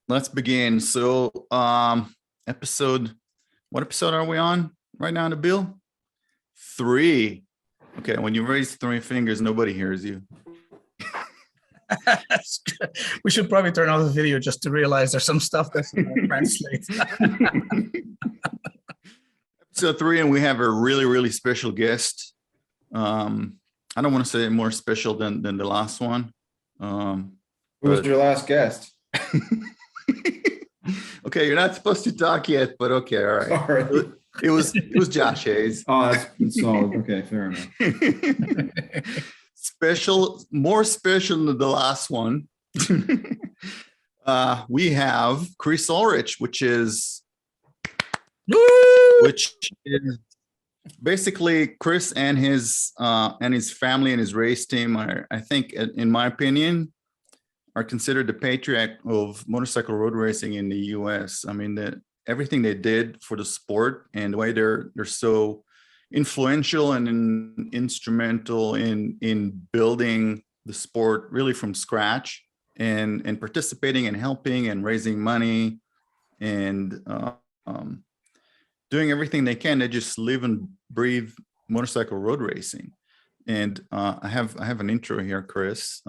let's begin. So, episode, what episode are we on right now, Nabil? 3. Okay, when you raise 3 fingers, nobody hears you. We should probably turn off the video just to realize there's some stuff that's translates. Episode 3, and we have a really special guest. I don't want to say more special than the last one. Who was your last guest? Okay, you're not supposed to talk yet, but okay, all right. Sorry. It was Josh Hayes. Oh, that's solid. Okay, fair enough. More special than the last one. We have Chris Ulrich, which is basically Chris and his family and his race team are, I think, in my opinion, are considered the patriarch of motorcycle road racing in the US. I mean, everything they did for the sport and the way they're so influential and instrumental in building the sport really from scratch and participating and helping and raising money and doing everything they can. They just live and breathe motorcycle road racing. And I have an intro here, Chris.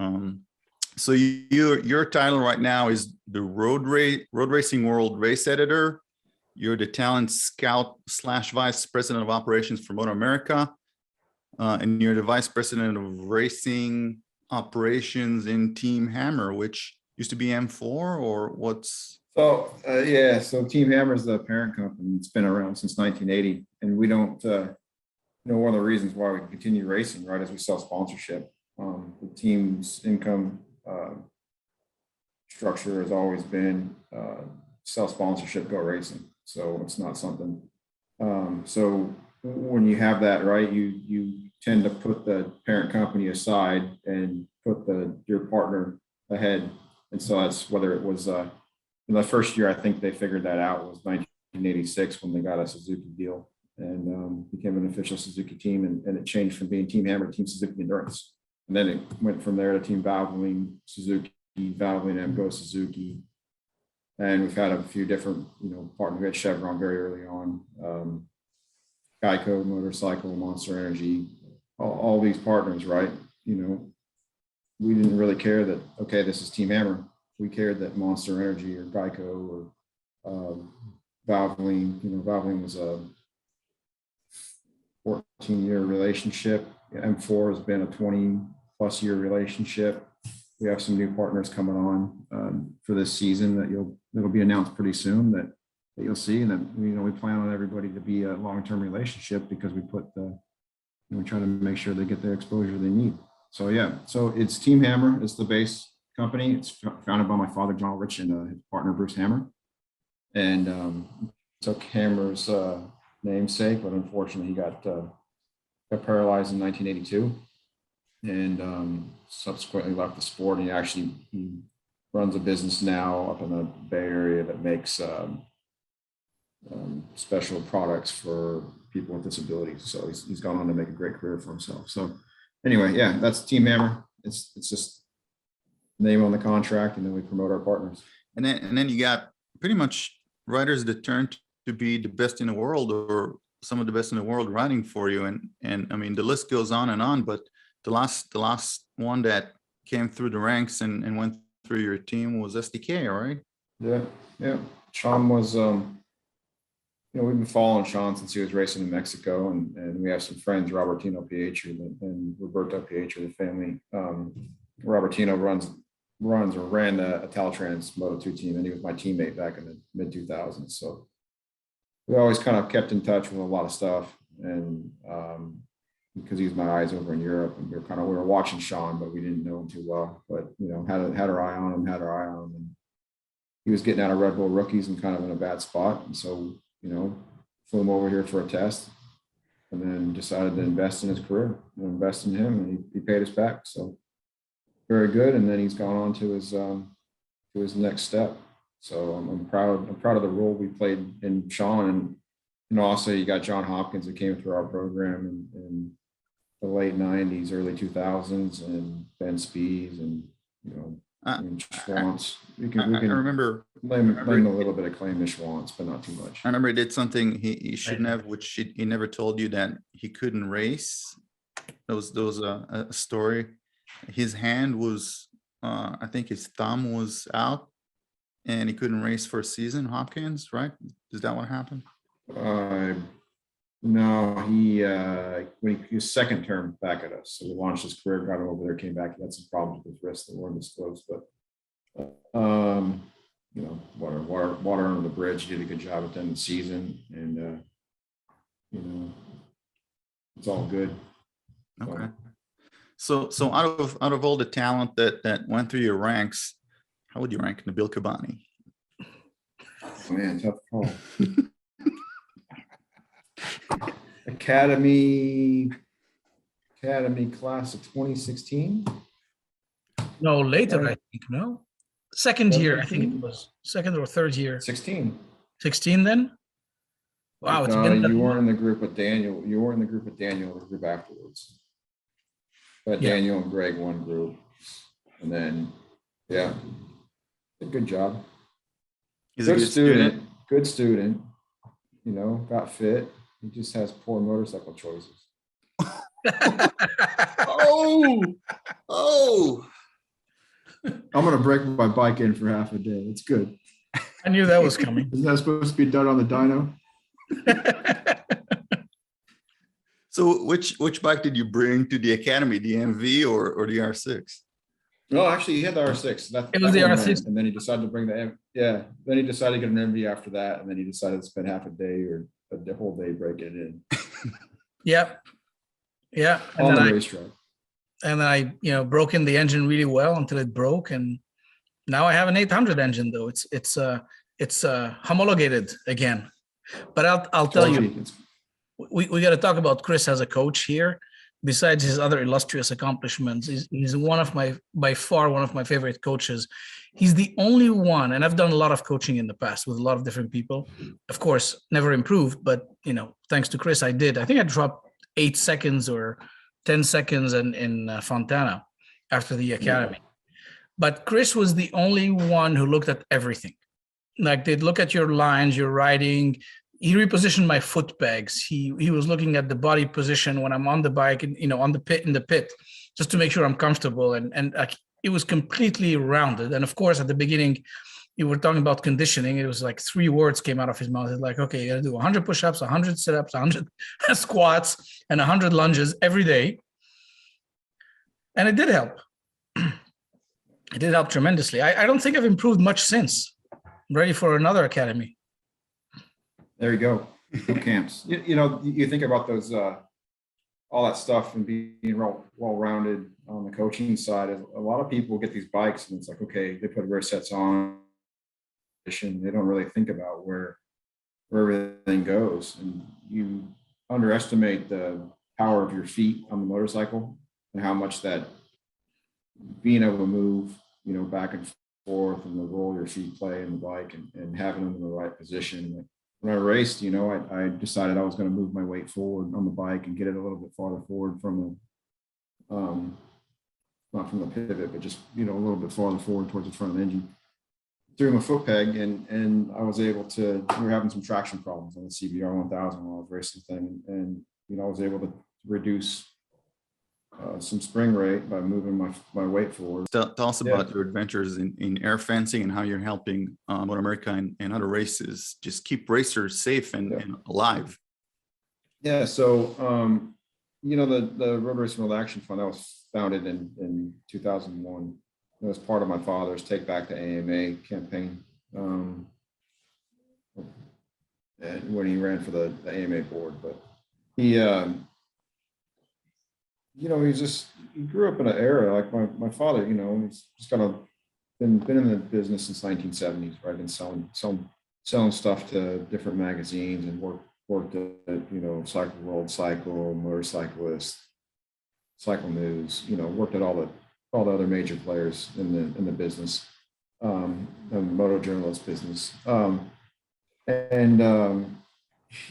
So your title right now is the Roadracingworld race editor. You're the talent scout / vice president of operations for Motoamerica. And you're the vice president of racing operations in Team Hammer, which used to be M4 or what's? So Team Hammer is the parent company. It's been around since 1980. And we don't, one of the reasons why we continue racing, right, is we sell sponsorship. The team's income structure has always been sell sponsorship, go racing. So it's not something. So when you have that, right, you tend to put the parent company aside and put your partner ahead. And so that's whether it was in the first year, I think they figured that out, was 1986 when they got a Suzuki deal and became an official Suzuki team. And it changed from being Team Hammer to Team Suzuki Endurance. And then it went from there to Team Valvoline, Suzuki, Valvoline, Emco, Suzuki. And we've had a few different, partners. We had Chevron very early on, Geico, Motorcycle, Monster Energy, all these partners, right? We didn't really care that, okay, this is Team Hammer. We cared that Monster Energy or Geico or Valvoline, Valvoline was a 14-year relationship. M4 has been a 20+ year relationship. We have some new partners coming on for this season that'll be announced pretty soon that you'll see. And then, we plan on everybody to be a long-term relationship because we we try to make sure they get the exposure they need. So so it's Team Hammer. It's the base company. It's founded by my father, John Ulrich, and his partner, Bruce Hammer. And took Hammer's namesake, but unfortunately he got paralyzed in 1982 and subsequently left the sport. And he runs a business now up in the Bay Area that makes special products for people with disabilities. So he's gone on to make a great career for himself. So anyway, that's Team Hammer. It's just name on the contract, and then we promote our partners. And then you got pretty much riders that turn to be the best in the world or some of the best in the world riding for you. And I mean, the list goes on, but the last one that came through the ranks and went through your team was SDK, right? Yeah. Sean was, we've been following Sean since he was racing in Mexico, and we have some friends, Robertino Pietri and Roberto Pietri, the family. Robertino ran a Talentrans Moto2 team, and he was my teammate back in the mid-2000s. So we always kind of kept in touch with a lot of stuff, and because he was my eyes over in Europe, and we were watching Sean, but we didn't know him too well. But had our eye on him, and he was getting out of Red Bull rookies and kind of in a bad spot, and so flew him over here for a test, and then decided to invest in his career, invest in him, and he paid us back. So very good, and then he's gone on to his next step. So I'm proud of the role we played in Sean, and also you got John Hopkins that came through our program in the late 90s, early 2000s, and Ben Spees, and I, And I, Schwantz, we I can remember. blame a little bit of claim to Schwantz, but not too much. I remember he did something he shouldn't have, which he never told you, that he couldn't race. There was a story. His hand was, I think his thumb was out, and he couldn't race for a season. Hopkins, right? Is that what happened? No, he when he was second term back at us, so we launched his career, got him over there, came back, he had some problems with his wrist that weren't disclosed, but you know, water under the bridge. He did a good job at the end of the season, and you know, it's all good. Okay. So out of all the talent that went through your ranks, how would you rank Nabil Kabani? Oh, man, tough call. Academy class of 2016. No, later, I think, no? Second year, I think it 17? was. Second or third year. 16. 16 then? Wow, it's been that You weren't long. in the group with Daniel. You weren't in the group with Daniel, the group afterwards. But Yeah. Daniel and Greg one group. And then, yeah, did a good job. He's a Good good student, good student, you know, got fit. He just has poor motorcycle choices. Oh. I'm gonna break my bike in for half a day. It's good. I knew that was coming. Isn't that supposed to be done on the dyno? So which bike did you bring to the academy, the MV or the R6? No, actually, he had the R6. It was the one R6. went, and then he decided to bring the yeah. Then he decided to get an MV after that, and then he decided to spend half a day or the whole day breaking it in Yeah. Yeah. on the racetrack. And then I, you know, broke in the engine really well until it broke. And now I have an 800 engine though. It's homologated again. But I'll tell you, we got to talk about Chris as a coach here. Besides his other illustrious accomplishments, he's by far one of my favorite coaches. He's the only one, and I've done a lot of coaching in the past with a lot of different people. Of course, never improved, but you know, thanks to Chris, I did. I think I dropped 8 seconds or 10 seconds in Fontana after the academy. But Chris was the only one who looked at everything. Like they'd look at your lines, your riding. He repositioned my foot pegs. He was looking at the body position when I'm on the bike and, you know, on the pit, just to make sure I'm comfortable. And it was completely rounded. And of course, at the beginning, you were talking about conditioning. It was like 3 words came out of his mouth. It's like, okay, you got to do 100 push-ups, 100 sit-ups, 100 squats, and 100 lunges every day. And it did help. It did help tremendously. I don't think I've improved much since. I'm ready for another academy. There you go. Boot camps. You know, you think about those, all that stuff and being well-rounded on the coaching side. A lot of people get these bikes and it's like, okay, they put rear sets on. They don't really think about where everything goes. And you underestimate the power of your feet on the motorcycle and how much that being able to move, you know, back and forth and the role your feet play in the bike and having them in the right position. When I raced, you know, I decided I was going to move my weight forward on the bike and get it a little bit farther forward from the, not from the pivot, but just, you know, a little bit farther forward towards the front of the engine. Threw my foot peg and I was able to, we were having some traction problems on the CBR 1000 while I was racing the thing. And, you know, I was able to reduce some spring rate by moving my weight forward. Tell us about your adventures in air fencing and how you're helping Motoamerica and other races. Just keep racers safe and alive. Yeah, so you know, the Roadracingworld Action Fund, that was founded in 2001. It was part of my father's Take Back the AMA campaign, and when he ran for the AMA board. But he you know, he grew up in an era like my father, you know, he's just kind of been in the business since 1970s, right? Been selling stuff to different magazines and worked at, you know, Cycle World, Cycle, Motorcyclist, Cycle News, you know, worked at all the other major players in the business, the moto journalist business.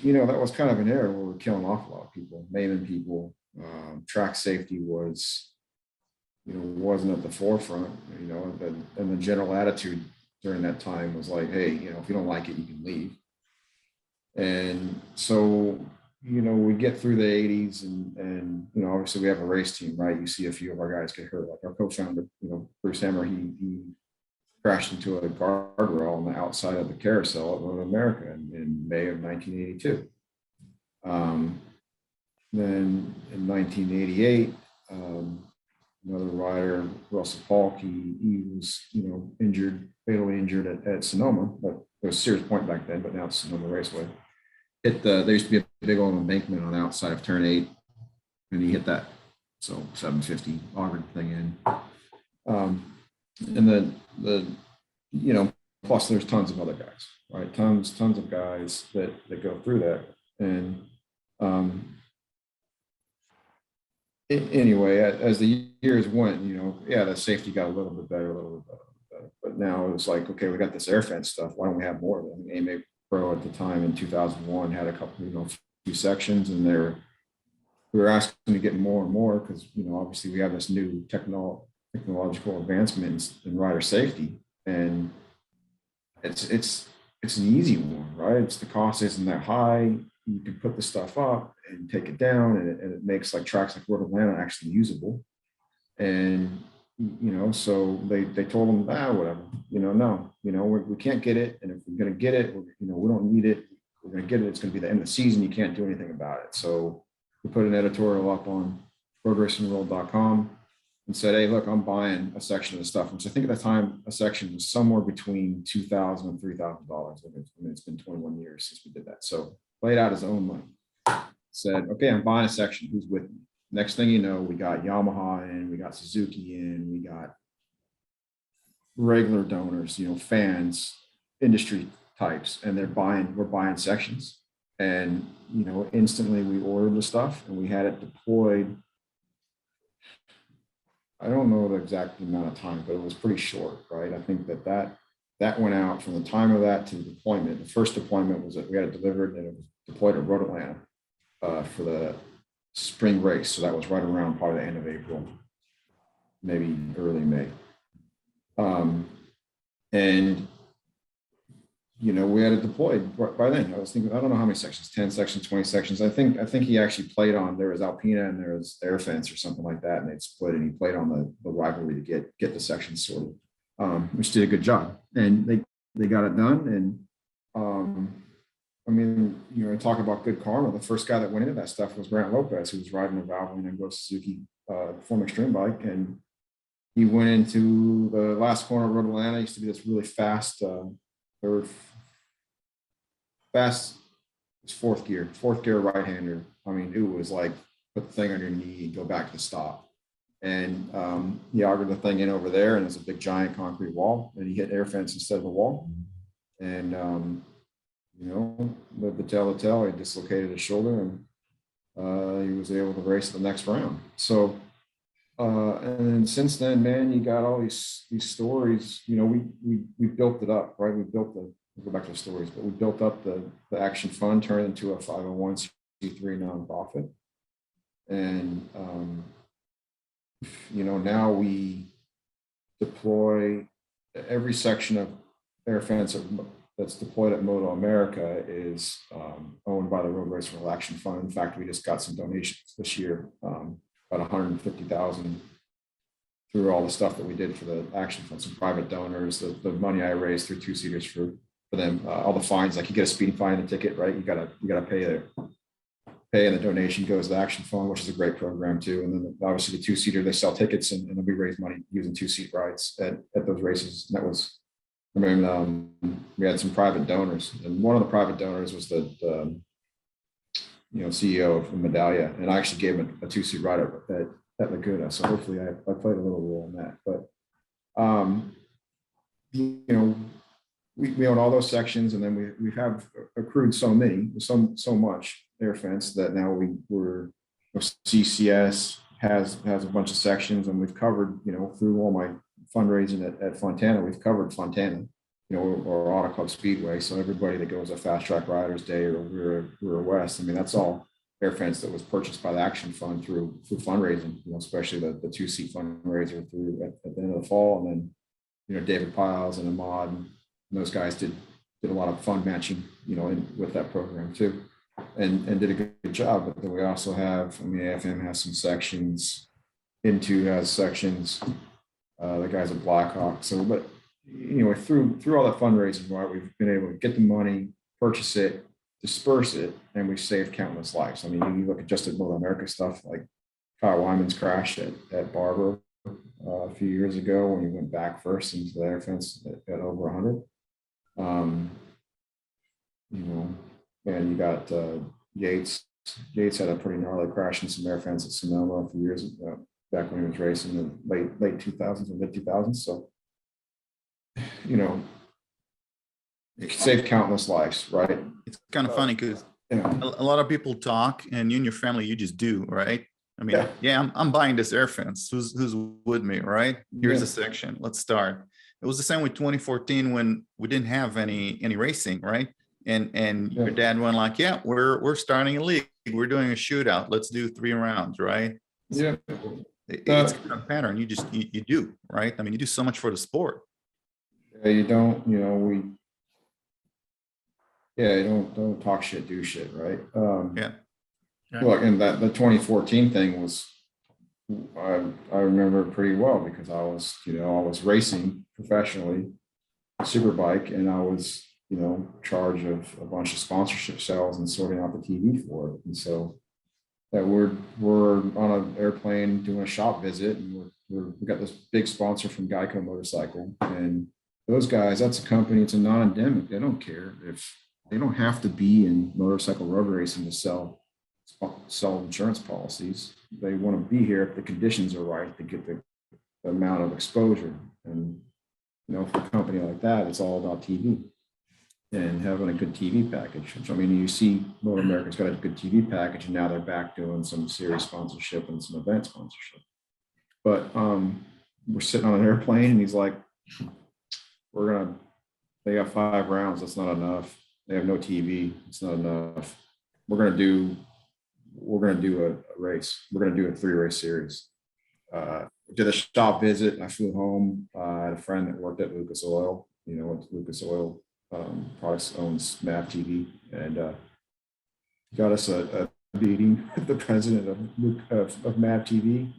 You know, that was kind of an era where we were killing off a lot of people, maiming people. Track safety was wasn't at the forefront, and the general attitude during that time was like, hey, if you don't like it, you can leave. And so, we get through the 80s and obviously we have a race team, right? You see a few of our guys get hurt, like our co-founder, Bruce Hammer, he crashed into a guardrail on the outside of the carousel at Motoamerica in May of 1982. Then in 1988, another rider, Russell Falk, he was, injured, fatally injured at Sonoma, but it was Sears Point back then, but now it's Sonoma Raceway. There used to be a big old embankment on the outside of turn 8, and he hit that. So 750 auger thing in. And then plus there's tons of other guys, right? Tons of guys that go through that. And anyway, as the years went, the safety got a little bit better. But now it's like, okay, we got this air fence stuff. Why don't we have more of them? AMA Pro at the time in 2001 had a couple, few sections, and we were asking to get more and more because, obviously we have this new technological advancements in rider safety, and it's an easy one, right? It's the cost isn't that high. You can put the stuff up and take it down, and it makes like tracks like Road Atlanta actually usable. And so they told them, whatever, no, we can't get it, and if we're going to get it, we don't need it. We're going to get it. It's going to be the end of the season. You can't do anything about it. So we put an editorial up on Roadracingworld.com and said, hey, look, I'm buying a section of the stuff. Which I think at the time, a section was somewhere between $2,000 and $3,000. It's been 21 years since we did that. So laid out his own money. Said, okay, I'm buying a section. Who's with me? Next thing you know, we got Yamaha in, we got Suzuki in, we got regular donors, fans, industry types, and we're buying sections. And, instantly we ordered the stuff and we had it deployed. I don't know the exact amount of time, but it was pretty short, right? I think that went out from the time of that to the deployment. The first deployment was that we had it delivered and it was deployed at Road Atlanta for the spring race. So that was right around probably the end of April, maybe early May. And, we had it deployed by then. I was thinking, I don't know how many sections, 10 sections, 20 sections. I think he actually played on, there was Alpina and there was Air Fence or something like that. And they'd split and he played on the rivalry to get the sections sorted, which did a good job. And they got it done. And talk about good karma. The first guy that went into that stuff was Grant Lopez, who was riding a Valvoline and Suzuki Form Extreme bike. And he went into the last corner of Road Atlanta. It used to be this really fast, it's fourth gear right-hander. It was like put the thing on your knee, go back to stop. And he augered the thing in over there, and it's a big giant concrete wall. And he hit air fence instead of a wall. And the tail, he dislocated his shoulder, and he was able to race the next round. So, and then since then, man, you got all these stories. We built it up, right? We'll go back to the stories, but we built up the Action Fund, turned it into a 501c3 nonprofit, and now we deploy every section of air fence that's deployed at Motoamerica is owned by the Road Racingworld Action Fund. In fact, we just got some donations this year, about $150,000 through all the stuff that we did for the Action Fund, some private donors, the money I raised through two-seaters for them, all the fines, like you get a speeding fine and a ticket, right? You gotta pay, and the donation goes to the Action Fund, which is a great program too. And then obviously the two-seater, they sell tickets and then we raise money using two-seat rides at those races. And that was, we had some private donors, and one of the private donors was the CEO of Medallia, and I actually gave him a two-seat ride at Laguna. So hopefully I played a little role in that. But we own all those sections, and then we have accrued so much air fence that now we're CCS has a bunch of sections, and we've covered, through all my fundraising at Fontana, we've covered Fontana, or Auto Club Speedway. So everybody that goes to Fast Track Riders Day or Rear West, that's all air fence that was purchased by the Action Fund through fundraising, especially the 2-seat fundraiser through at the end of the fall. And then, David Piles and Ahmad and those guys did a lot of fund matching, with that program too, and did a good job. But then we also have, AFM has some sections, N2 has sections, the guys at Blackhawk. So, but anyway, through all that fundraising, right, we've been able to get the money, purchase it, disperse it, and we've saved countless lives. You look at just at Motoamerica stuff, like Kyle Wyman's crash at Barber a few years ago when he went back first into the air fence at over 100. And you got Yates. Yates had a pretty gnarly crash in some air fence at Sonoma a few years ago, back when he was racing in the late 2000s or mid 2000s. So, it can save countless lives, right? It's kind of funny because a lot of people talk, and you and your family, you just do, right? I'm buying this air fence. Who's with me, right? Here's a section. Let's start. It was the same with 2014 when we didn't have any racing, right? And your dad went like, yeah, we're starting a league. We're doing a shootout. Let's do 3 rounds, right? Yeah. It's kind of a pattern. You do, right? You do so much for the sport. Yeah, you don't, don't talk shit, do shit, right? Look, and the 2014 thing was, I remember it pretty well because I was racing professionally, superbike, and I was, in charge of a bunch of sponsorship sales and sorting out the TV for it. And so that we're on an airplane doing a shop visit, and we got this big sponsor from Geico Motorcycle, and those guys, that's a company, it's a non-endemic. They don't care if they don't have to be in motorcycle road racing to sell insurance policies. They want to be here if the conditions are right to get the amount of exposure. And, for a company like that, it's all about TV and having a good TV package. You see Motoamerica's got a good TV package, and now they're back doing some series sponsorship and some event sponsorship. But we're sitting on an airplane, and he's like, they got 5 rounds. That's not enough. They have no TV. It's not enough. We're going to do a race. We're going to do a 3-race series. Did a shop visit, and I flew home. I had a friend that worked at Lucas Oil. Lucas Oil Products owns MAV TV, and got us a meeting with the president of MAV TV.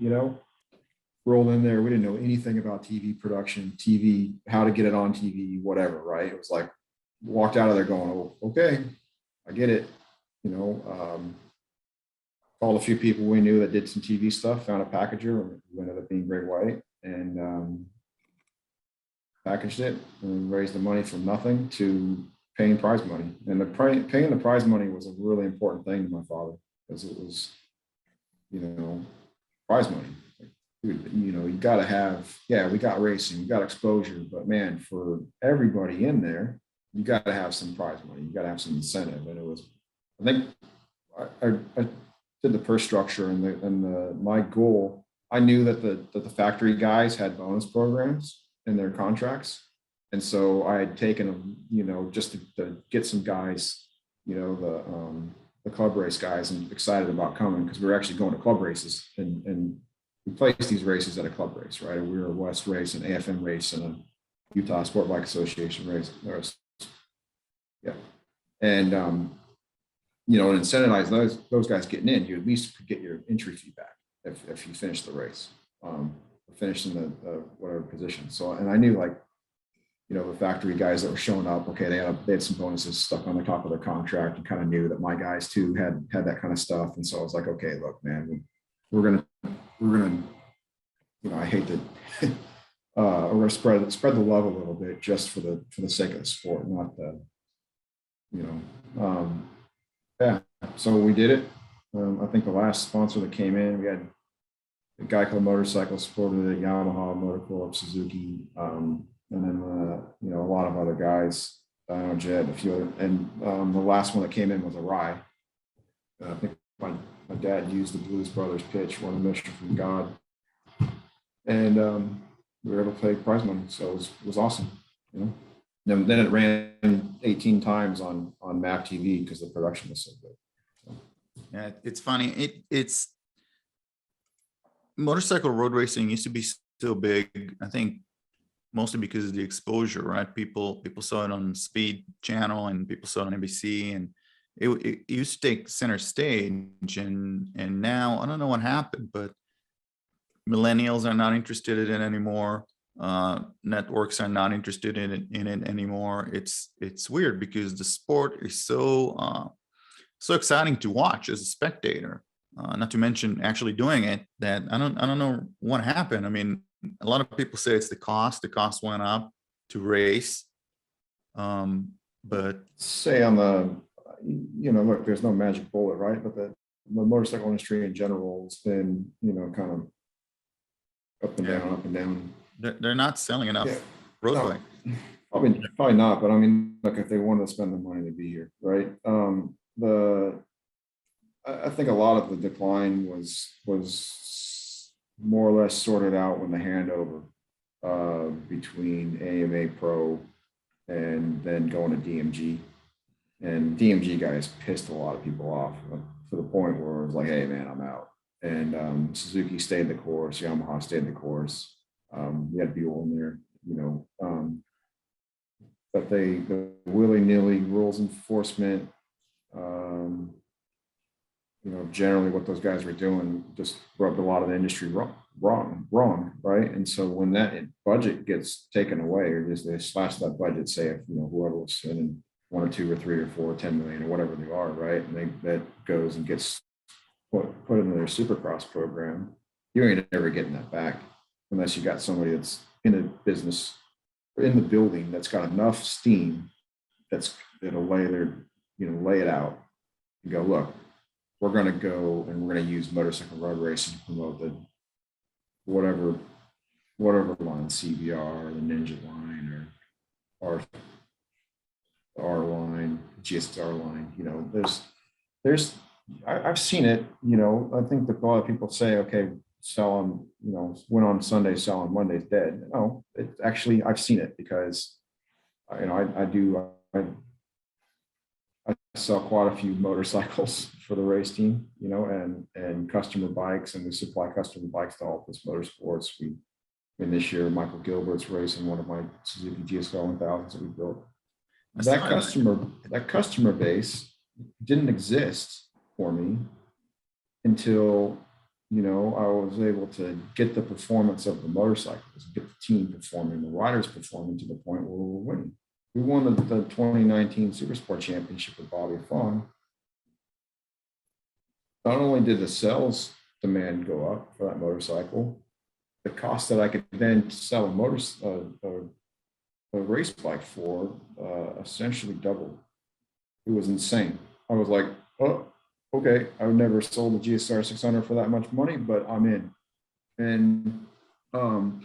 Rolled in there. We didn't know anything about TV production, TV, how to get it on TV, whatever, right? It was like, walked out of there going, oh, okay, I get it. Called a few people we knew that did some TV stuff, found a packager, who ended up being Great White, and packaged it and raised the money from nothing to paying prize money. And paying the prize money was a really important thing to my father, because it was, prize money. You got to have, we got racing, we got exposure, but man, for everybody in there, you got to have some prize money, you got to have some incentive. And it was, I think I did the purse structure and my goal, I knew that the factory guys had bonus programs in their contracts. And so I had taken them, just to get some guys, the club race guys, and excited about coming, because we were actually going to club races, and we placed these races at a club race, right? We were a West race, an AFM race, and a Utah Sport Bike Association race. And and incentivize those guys getting in. You at least could get your entry fee back if you finish the race, finish in the whatever position. So, and I knew, the factory guys that were showing up, okay, they had some bonuses stuck on the top of their contract, and kind of knew that my guys too had that kind of stuff. And so I was like, okay, look, man, we're gonna, I hate that. We're gonna spread the love a little bit, just for the sake of the sport, not the, So we did it. I think the last sponsor that came in, we had the Geico Motorcycle supported it, Yamaha, Motorcorp, Suzuki, and then a lot of other guys, Jed, a few other, and the last one that came in was a rye. I think my dad used the Blues Brothers pitch, won a mission from God, and we were able to play prize money, so it was awesome. Then it ran 18 times on MAP TV because the production was so good. So. Yeah, it's funny. It's motorcycle road racing used to be so big. I think mostly because of the exposure, right? People saw it on Speed Channel and people saw it on NBC, and it used to take center stage. And now I don't know what happened, but millennials are not interested in it anymore. Networks are not interested in it anymore. It's weird because the sport is so exciting to watch as a spectator. Not to mention actually doing it, that I don't know what happened. I mean, a lot of people say it's the cost. The cost went up to race. But Say on the, look, there's no magic bullet, right? But the motorcycle industry in general has been, kind of up and down, up and down. they're not selling enough road No, bike. probably not. But I mean, look, if they wanted to spend the money to be here, right? I think a lot of the decline was more or less sorted out when the handover between AMA Pro and then going to DMG. And DMG guys pissed a lot of people off to the point where it was like, hey man, I'm out. And Suzuki stayed the course, Yamaha stayed the course. We had Buell in there, but the willy-nilly rules enforcement, generally what those guys were doing just rubbed a lot of the industry wrong, right? And so when that budget gets taken away, or just they slash that budget, say if whoever was spending 1 or 2 or 3 or 4 or 10 million or whatever they are, right? And that goes and gets put into their supercross program, you ain't ever getting that back unless you got somebody that's in a business or in the building that's got enough steam that'll lay it out and go, look, we're going to go and we're going to use motorcycle road racing to promote the whatever line, CBR or the Ninja line or the R line, GSR line. I've seen it. I think that a lot of people say, okay, sell on, win on Sunday, sell on Monday's dead. No, it's actually, I've seen it because I sell quite a few motorcycles for the race team, and customer bikes, and we supply customer bikes to Altus Motorsports. This year, Michael Gilbert's racing one of my Suzuki GSR 1000s that we built. That customer base didn't exist for me until, I was able to get the performance of the motorcycles, get the team performing, the riders performing to the point where we were winning. We won the 2019 Supersport Championship with Bobby Fong. Not only did the sales demand go up for that motorcycle, the cost that I could then sell a race bike for essentially doubled. It was insane. I was like, oh, okay, I've never sold a GSR 600 for that much money, but I'm in. And, and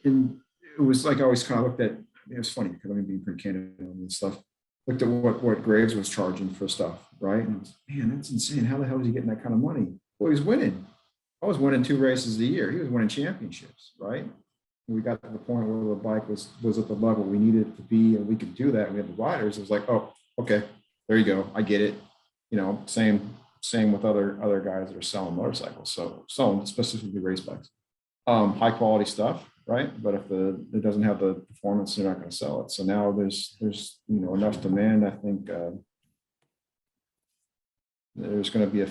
it was like I always kind of looked at, it was funny because I'm being pretty candid on this stuff. Looked at what Graves was charging for stuff, right? And man, that's insane. How the hell is he getting that kind of money? Well, he was winning. I was winning 2 races a year. He was winning championships, right? And we got to the point where the bike was at the level we needed it to be, and we could do that. We had the riders. It was like, oh, okay, there you go. I get it. Same with other guys that are selling motorcycles. So selling specifically race bikes, high quality stuff. Right, but if it doesn't have the performance, they're not going to sell it. So now there's enough demand. I think there's going to be a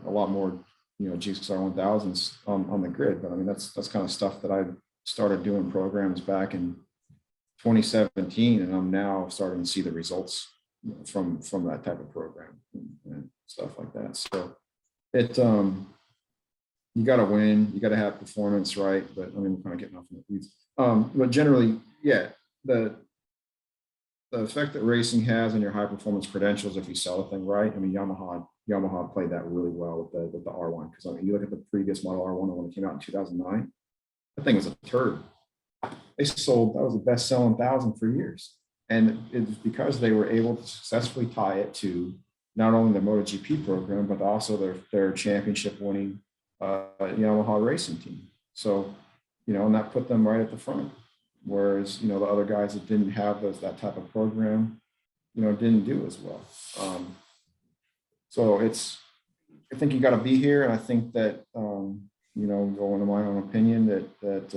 lot more GSR 1000s on the grid. But I mean that's kind of stuff that I started doing programs back in 2017, and I'm now starting to see the results from that type of program and stuff like that. So it you got to win, you got to have performance, right? But I mean, we're kind of getting off in the weeds. But generally, yeah, the effect that racing has on your high performance credentials if you sell a thing right. I mean, Yamaha played that really well with the R1, because I mean, you look at the previous model R1 when it came out in 2009, that thing was a turd. That was the best selling 1000 for years, and it's because they were able to successfully tie it to not only the MotoGP program but also their championship winning Yamaha racing team. So, and that put them right at the front. Whereas, the other guys that didn't have that type of program, didn't do as well. So I think you got to be here. And I think that, going to my own opinion, that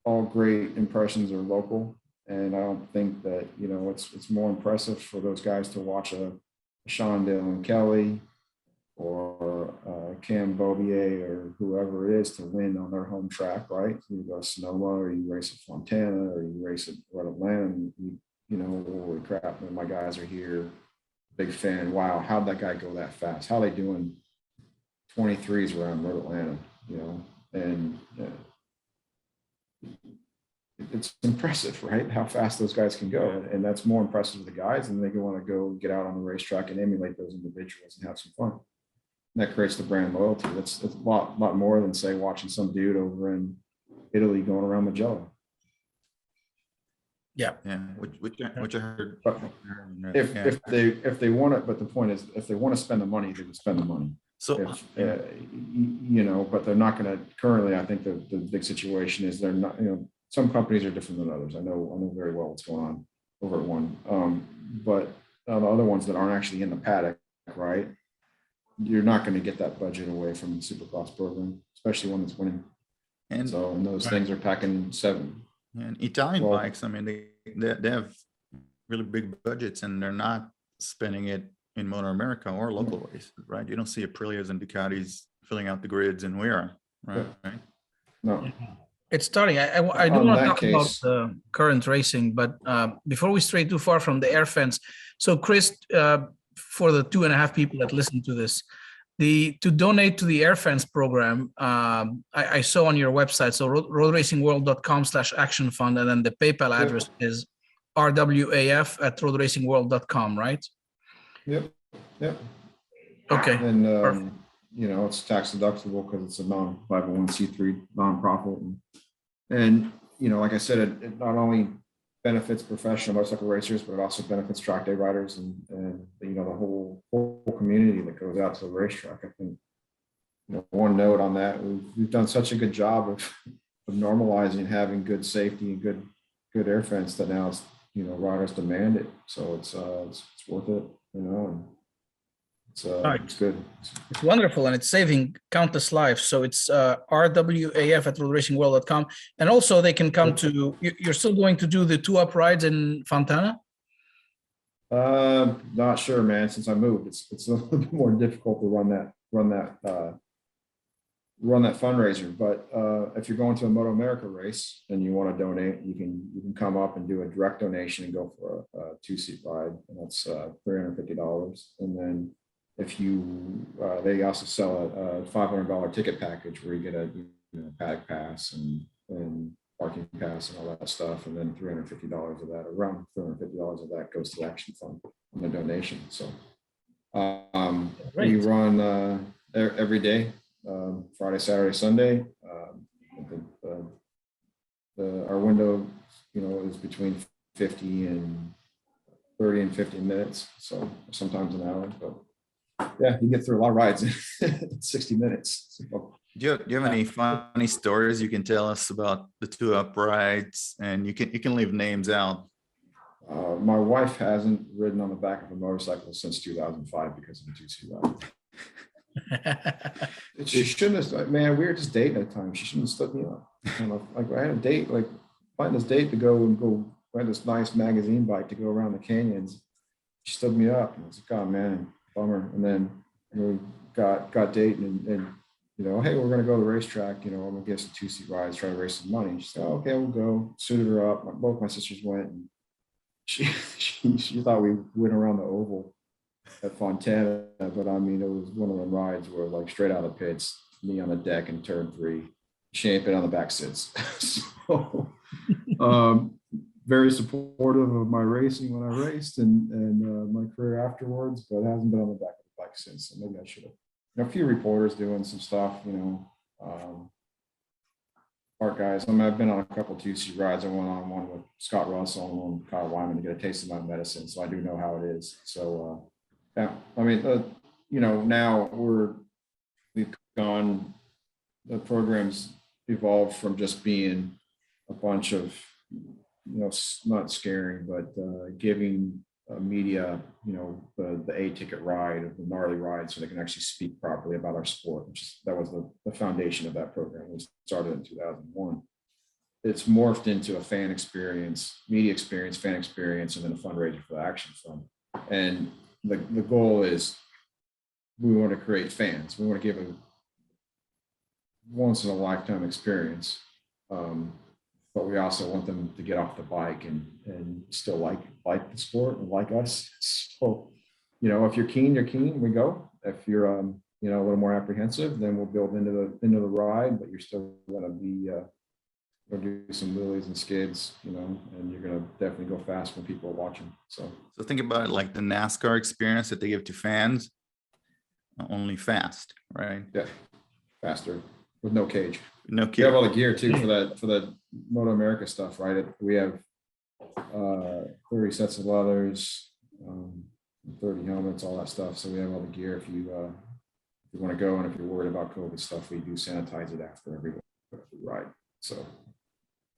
all great impressions are local. And I don't think that, it's more impressive for those guys to watch a Sean Dillon Kelly or Cam Bobier or whoever it is to win on their home track, right? You go to Sonoma or you race at Fontana or you race at Atlanta, and holy crap, my guys are here. Big fan. Wow, how'd that guy go that fast? How are they doing 23s around Road Atlanta? And it's impressive, right? How fast those guys can go. And that's more impressive to the guys, and they want to go get out on the racetrack and emulate those individuals and have some fun. And that creates the brand loyalty. That's a lot more than, say, watching some dude over in Italy going around Magellan. Yeah, which I heard. But if they want it, but the point is, if they want to spend the money, they would spend the money. So, but they're not going to. Currently, I think the big situation is they're not. Some companies are different than others. I know very well what's going on over at one. But the other ones that aren't actually in the paddock, right? You're not going to get that budget away from the Supercross program, especially one that's winning. And those things are packing 7. And Italian bikes, I mean, they have really big budgets, and they're not spending it in Motoamerica or local races, right? You don't see Aprilias and Ducatis filling out the grids, and we are, right? No. It's starting. I do want to talk about current racing, but before we stray too far from the air fence, so Chris, for the 2.5 people that listen to this, to donate to the air fence program, I saw on your website, so roadracingworld.com/action fund, and then the PayPal address is rwaf@roadracingworld.com, right? Yep. Okay. And it's tax deductible because it's a non-501c3 nonprofit, and like I said, it not only benefits professional motorcycle racers, but it also benefits track day riders and the whole community that goes out to the racetrack. I think one note on that, we've done such a good job of normalizing having good safety and good air fence that now it's riders demand it, so it's worth it, and it's good. It's wonderful, and it's saving countless lives. So it's rwaf@roadracingworld.com, and also they can come to. You're still going to do the 2-up rides in Fontana? Not sure, man. Since I moved, it's a little bit more difficult to run that fundraiser. But if you're going to a Motoamerica race and you want to donate, you can come up and do a direct donation and go for a 2-seat ride, and that's $350. And then if they also sell a $500 ticket package where you get a paddock pass and parking pass and all that stuff, and then $350 of that, around $350 of that goes to the Action Fund on the donation. So we run every day, Friday, Saturday, Sunday. Our window, is between 30 and 50 minutes. So sometimes an hour, but yeah, you get through a lot of rides in 60 minutes. So, do you have any funny stories you can tell us about the 2-up rides? And you can leave names out. My wife hasn't ridden on the back of a motorcycle since 2005 because of a 2-seat ride. She shouldn't have. Man, we were just dating at the time. She shouldn't have stood me up. Like I had a date, find this date to go rent this nice magazine bike to go around the canyons. She stood me up, and I was like, "Oh man, bummer." And then we got dating, and hey, we're gonna go to the racetrack. I'm gonna get some 2-seat rides, try to raise some money. She said, "Oh, okay, we'll go." Suited her up. Both my sisters went, and she thought we went around the oval at Fontana, but I mean, it was one of the rides where straight out of the pits, me on the deck in turn 3. She ain't been on the back since. So, very supportive of my racing when I raced and my career afterwards, but hasn't been on the back of the bike since. So maybe I should have. A few reporters doing some stuff, art guys. I mean, I've been on a couple 2-seat rides. I went on one with Scott Russell and one with Kyle Wyman to get a taste of my medicine, so I do know how it is. So, yeah, I mean, now we've gone. The program's evolved from just being a bunch of, not scaring, but giving media, the A-ticket ride, the gnarly ride, so they can actually speak properly about our sport, that was the foundation of that program. We started in 2001. It's morphed into a fan experience, media experience, fan experience, and then a fundraiser for the Action Fund. And the goal is we want to create fans. We want to give a once in a lifetime experience. But we also want them to get off the bike and still like the sport and like us. So, if you're keen, we go. If you're a little more apprehensive, then we'll build into the ride, but you're still gonna be we'll do some wheelies and skids, and you're gonna definitely go fast when people are watching. So think about it like the NASCAR experience that they give to fans, only fast, right? Yeah, faster with no cage. No We cage. have all the gear too for the Motoamerica stuff, right? We have 30 sets of leathers, 30 helmets, all that stuff. So we have all the gear if you want to go, and if you're worried about COVID stuff, we do sanitize it after every ride. So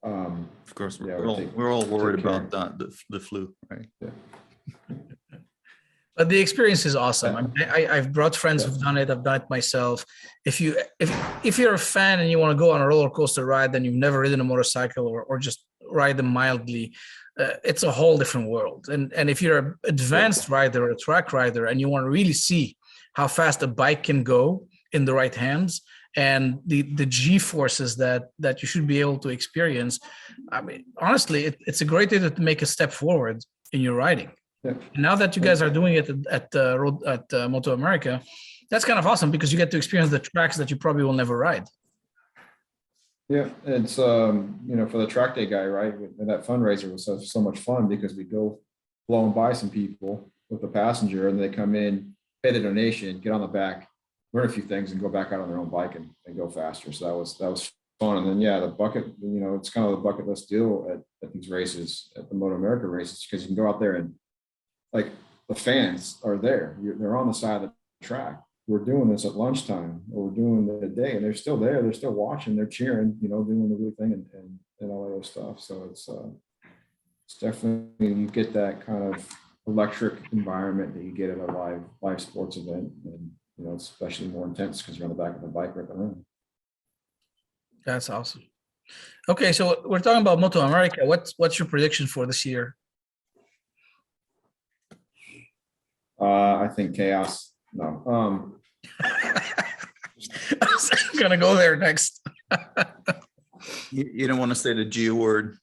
Of course, yeah, we're all worried care. about the flu, right? Yeah. But the experience is awesome. I've brought friends Yeah. who've done it. I've done it myself. If you're a fan and you want to go on a roller coaster ride, then you've never ridden a motorcycle or just ride them mildly, it's a whole different world. And if you're an advanced rider or a track rider and you want to really see how fast a bike can go in the right hands and the G forces that you should be able to experience, I mean, honestly, it's a great way to make a step forward in your riding. Yeah. Now that you guys are doing it at Motoamerica, that's kind of awesome because you get to experience the tracks that you probably will never ride. Yeah, it's for the track day guy, right? And that fundraiser was so much fun because we go blowing by some people with the passenger, and they come in, pay the donation, get on the back, learn a few things, and go back out on their own bike and go faster. So that was fun. And then the bucket, it's kind of the bucket list deal at these races, at the Motoamerica races, because you can go out there and like the fans are there. They're on the side of the track. We're doing this at lunchtime, or we're doing it at day, and they're still there. They're still watching. They're cheering. Doing the blue thing and all that other stuff. So it's definitely, you get that kind of electric environment that you get at a live sports event, and it's especially more intense because you're on the back of the bike ripping around. That's awesome. Okay, so we're talking about Motoamerica. What's your prediction for this year? I think chaos. No. I was gonna go there next. You don't want to say the G word.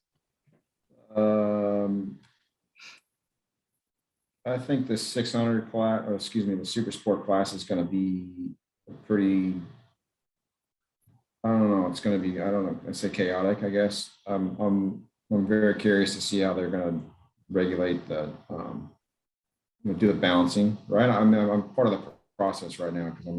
I think the 600 class, the super sport class is going to be pretty. I don't know. It's going to be. I don't know. I say chaotic. I guess. I'm very curious to see how they're going to regulate the. Do the balancing, right? I'm part of the process right now because I'm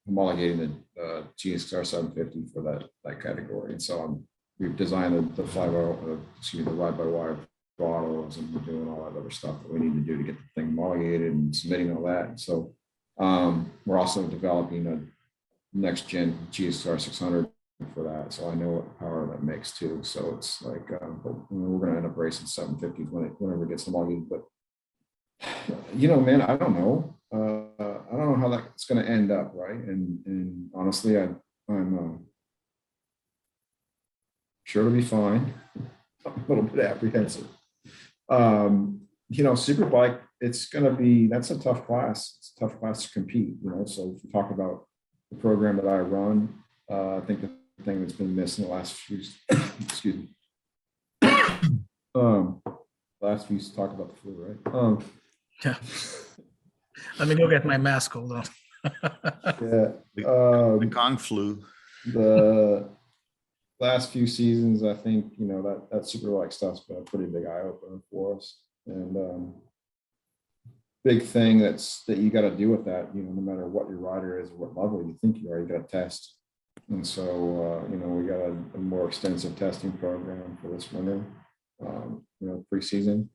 homologating the GSR 750 for that category, and so we've designed the the ride by wire bottles, and we're doing all that other stuff that we need to do to get the thing homologated and submitting all that. And so we're also developing a next gen GSR 600 for that, so I know what power that makes too. So it's like we're going to end up racing 750s whenever it gets homologated, but. Man, I don't know. I don't know how that's going to end up, right? And honestly, I'm sure it'll be fine. I'm a little bit apprehensive. Superbike, that's a tough class. It's a tough class to compete. So if you talk about the program that I run, I think the thing that's been missed in the last few, excuse me. Last few talk about the flu, right? Yeah. Let me go get my mask. Hold on. Yeah. The Kong flu. The last few seasons, I think, that superbike stuff's been a pretty big eye opener for us. And big thing that you got to do with that, no matter what your rider is or what level you think you are, you got to test. And so, we got a more extensive testing program for this winter, preseason.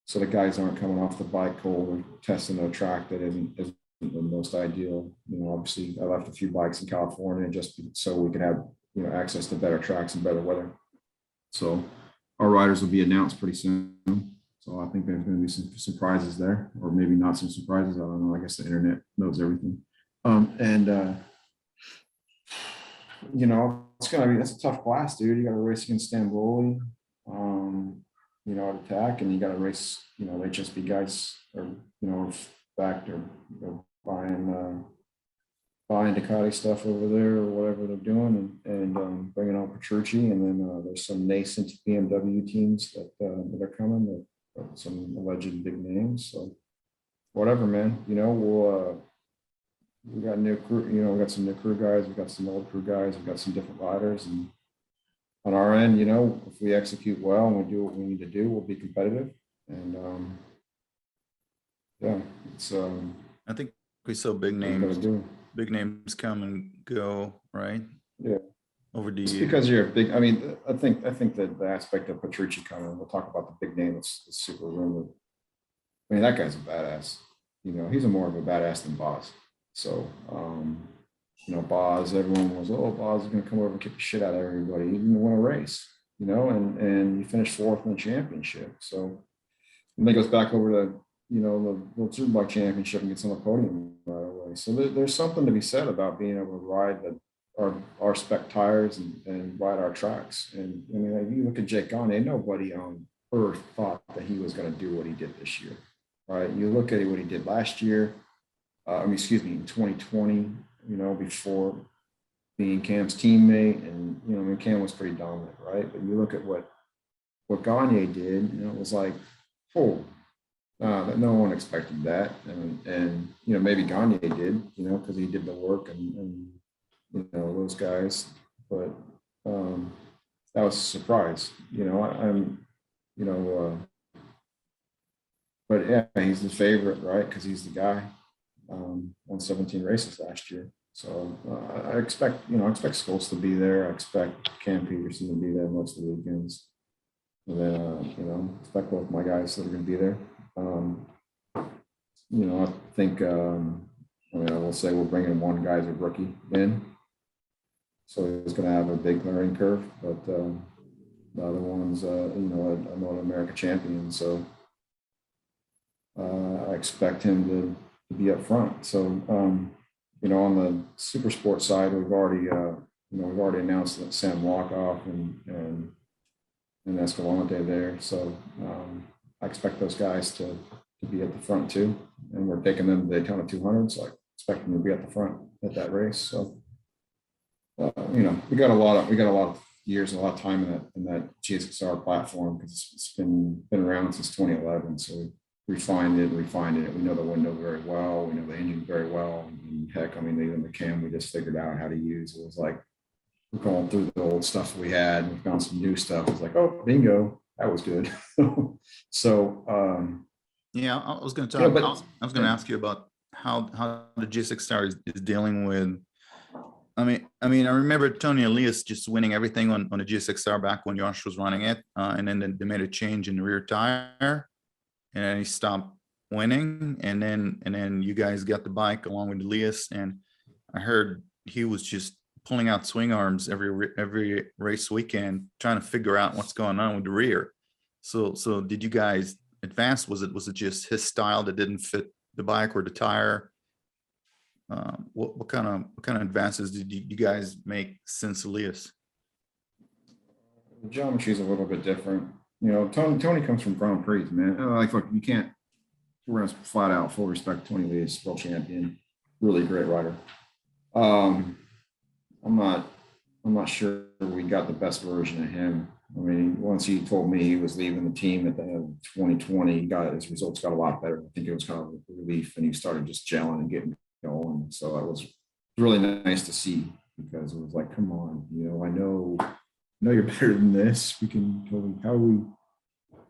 So the guys aren't coming off the bike cold or testing a track that isn't the most ideal. Obviously I left a few bikes in California just so we could have, access to better tracks and better weather. So our riders will be announced pretty soon. So So I think there's going to be some surprises there, or maybe not some surprises. I don't know. I guess the internet knows everything. You know, that's a tough class, dude. You got to race against Stamboli, you know, at attack, and you got to race, you know, HSB guys, or, you know, back or buying Ducati stuff over there or whatever they're doing, and bringing on Petrucci, and then there's some nascent BMW teams that are coming, that some alleged big names. So whatever, man. You know, we got new crew. You know, we got some new crew guys. We got some old crew guys. We got some different riders, and on our end, you know, if we execute well and we do what we need to do, we'll be competitive. And yeah, it's I think we saw big names come and go, right? Yeah. Over the Just years. because you're a big, I mean, I think that the aspect of Petrucci coming, we'll talk about the big name. It's super rumored. I mean, that guy's a badass. You know, he's more of a badass than Boz. So, you know, Boz, everyone was, oh, Boz is going to come over and kick the shit out of everybody. He didn't win a race, you know, and you finished 4th in the championship. So, and then goes back over to, you know, the World Superbike Championship and gets on the podium right away. So there's something to be said about being able to ride our spec tires and ride our tracks. And I mean, like, you look at Jake Gagne, nobody on earth thought that he was going to do what he did this year, right? You look at what he did last year, in 2020, you know, before being Cam's teammate, and, you know, I mean, Cam was pretty dominant, right? But you look at what Gagne did, you know, it was like, oh, that no one expected that. And, you know, maybe Gagne did, you know, because he did the work and, you know, those guys, but that was a surprise, you know. I'm, you know, but yeah, he's the favorite, right? Because he's the guy. Won 17 races last year. So I expect Scholes to be there. I expect Cam Peterson to be there most of the weekends. And then, you know, expect both my guys that are going to be there. You know, I think, I mean, I will say we're bringing one guy as a rookie in. So he's going to have a big learning curve, but the other one's, you know, a Motoamerica champion. So I expect him to be up front. So, you know, on the super sport side, we've already, you know, we've already announced that Sam Walkoff and Escalante there. So I expect those guys to be at the front too. And we're taking them to Daytona 200. So I expect them to be at the front at that race. So, you know, we got a lot of years and a lot of time in that GSXR platform, because it's been around since 2011. So we refined it. We know the window very well. We know the engine very well. And heck, I mean, even the cam we just figured out how to use. It was like we're going through the old stuff we had, and we found some new stuff. It's like, oh, bingo, that was good. So yeah, I was going to talk. Yeah, but I was going to ask you about how the GSXR is dealing with. I mean, I remember Tony Elias just winning everything on the GSXR back when Josh was running it, and then they made a change in the rear tire, and then he stopped winning, and then you guys got the bike along with Elias, and I heard he was just pulling out swing arms every race weekend, trying to figure out what's going on with the rear. So did you guys advance? Was it just his style that didn't fit the bike or the tire? What kind of advances did you guys make since Elias? The geometry is a little bit different. You know, Tony comes from Grand Prix, man. Like, look, you can't. We're gonna flat out full respect to Tony Elias, world champion, really great rider. I'm not sure we got the best version of him. I mean, once he told me he was leaving the team at the end of 2020, his results got a lot better. I think it was kind of a relief, and he started just gelling and getting going. So it was really nice to see, because it was like, come on, you know, I know you're better than this. We can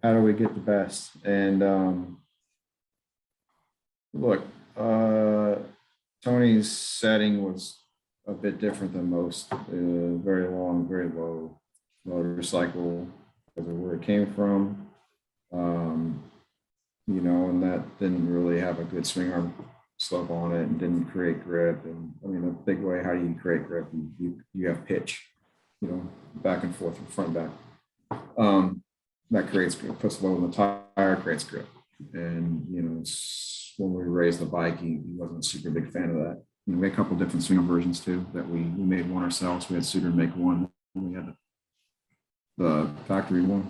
how do we get the best? And look, Tony's setting was a bit different than most. Very long, very low motorcycle because of where it came from. You know, and that didn't really have a good swing arm slope on it, and didn't create grip. And I mean, a big way, how do you create grip? You have pitch, you know, back and forth from front and back. that creates, puts load on the tire, creates grip. And, you know, it's when we raised the bike, he wasn't a super big fan of that. You know, we had a couple different swinger versions too, that we made one ourselves. We had Suter make one. We had the factory one.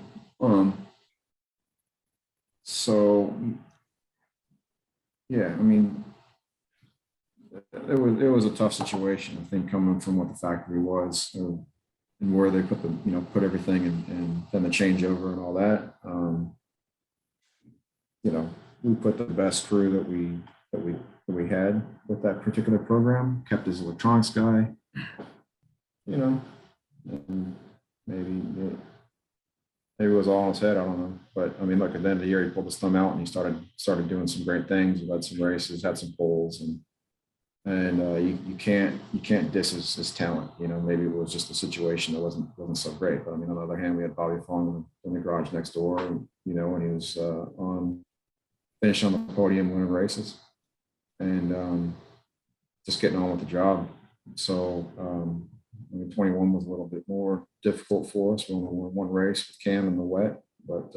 So yeah, I mean, it was a tough situation, I think, coming from what the factory was, and where they put the, you know, put everything, and then the changeover and all that. You know, we put the best crew that we had with that particular program, kept his electronics guy, you know, and maybe it was all in his head, I don't know. But I mean, look, at the end of the year, he pulled his thumb out and he started doing some great things. He led some races, had some poles, and you can't diss his talent. You know, maybe it was just a situation that wasn't so great. But I mean, on the other hand, we had Bobby Fong in the garage next door, and, you know, and he was finished on the podium, winning races, and just getting on with the job. So I mean, 21 was a little bit more difficult for us. We only won one race with Cam in the wet, but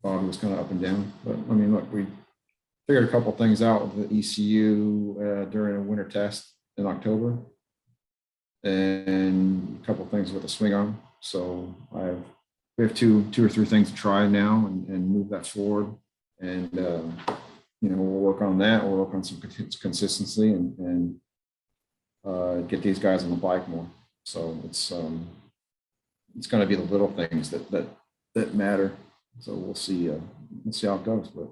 Bobby was kind of up and down. But I mean, look, we figured a couple of things out with the ECU during a winter test in October, and a couple of things with the swing arm. So we have two or three things to try now and move that forward. And you know, we'll work on that. We'll work on some consistency and get these guys on the bike more. So it's going to be the little things that matter. So we'll see how it goes. But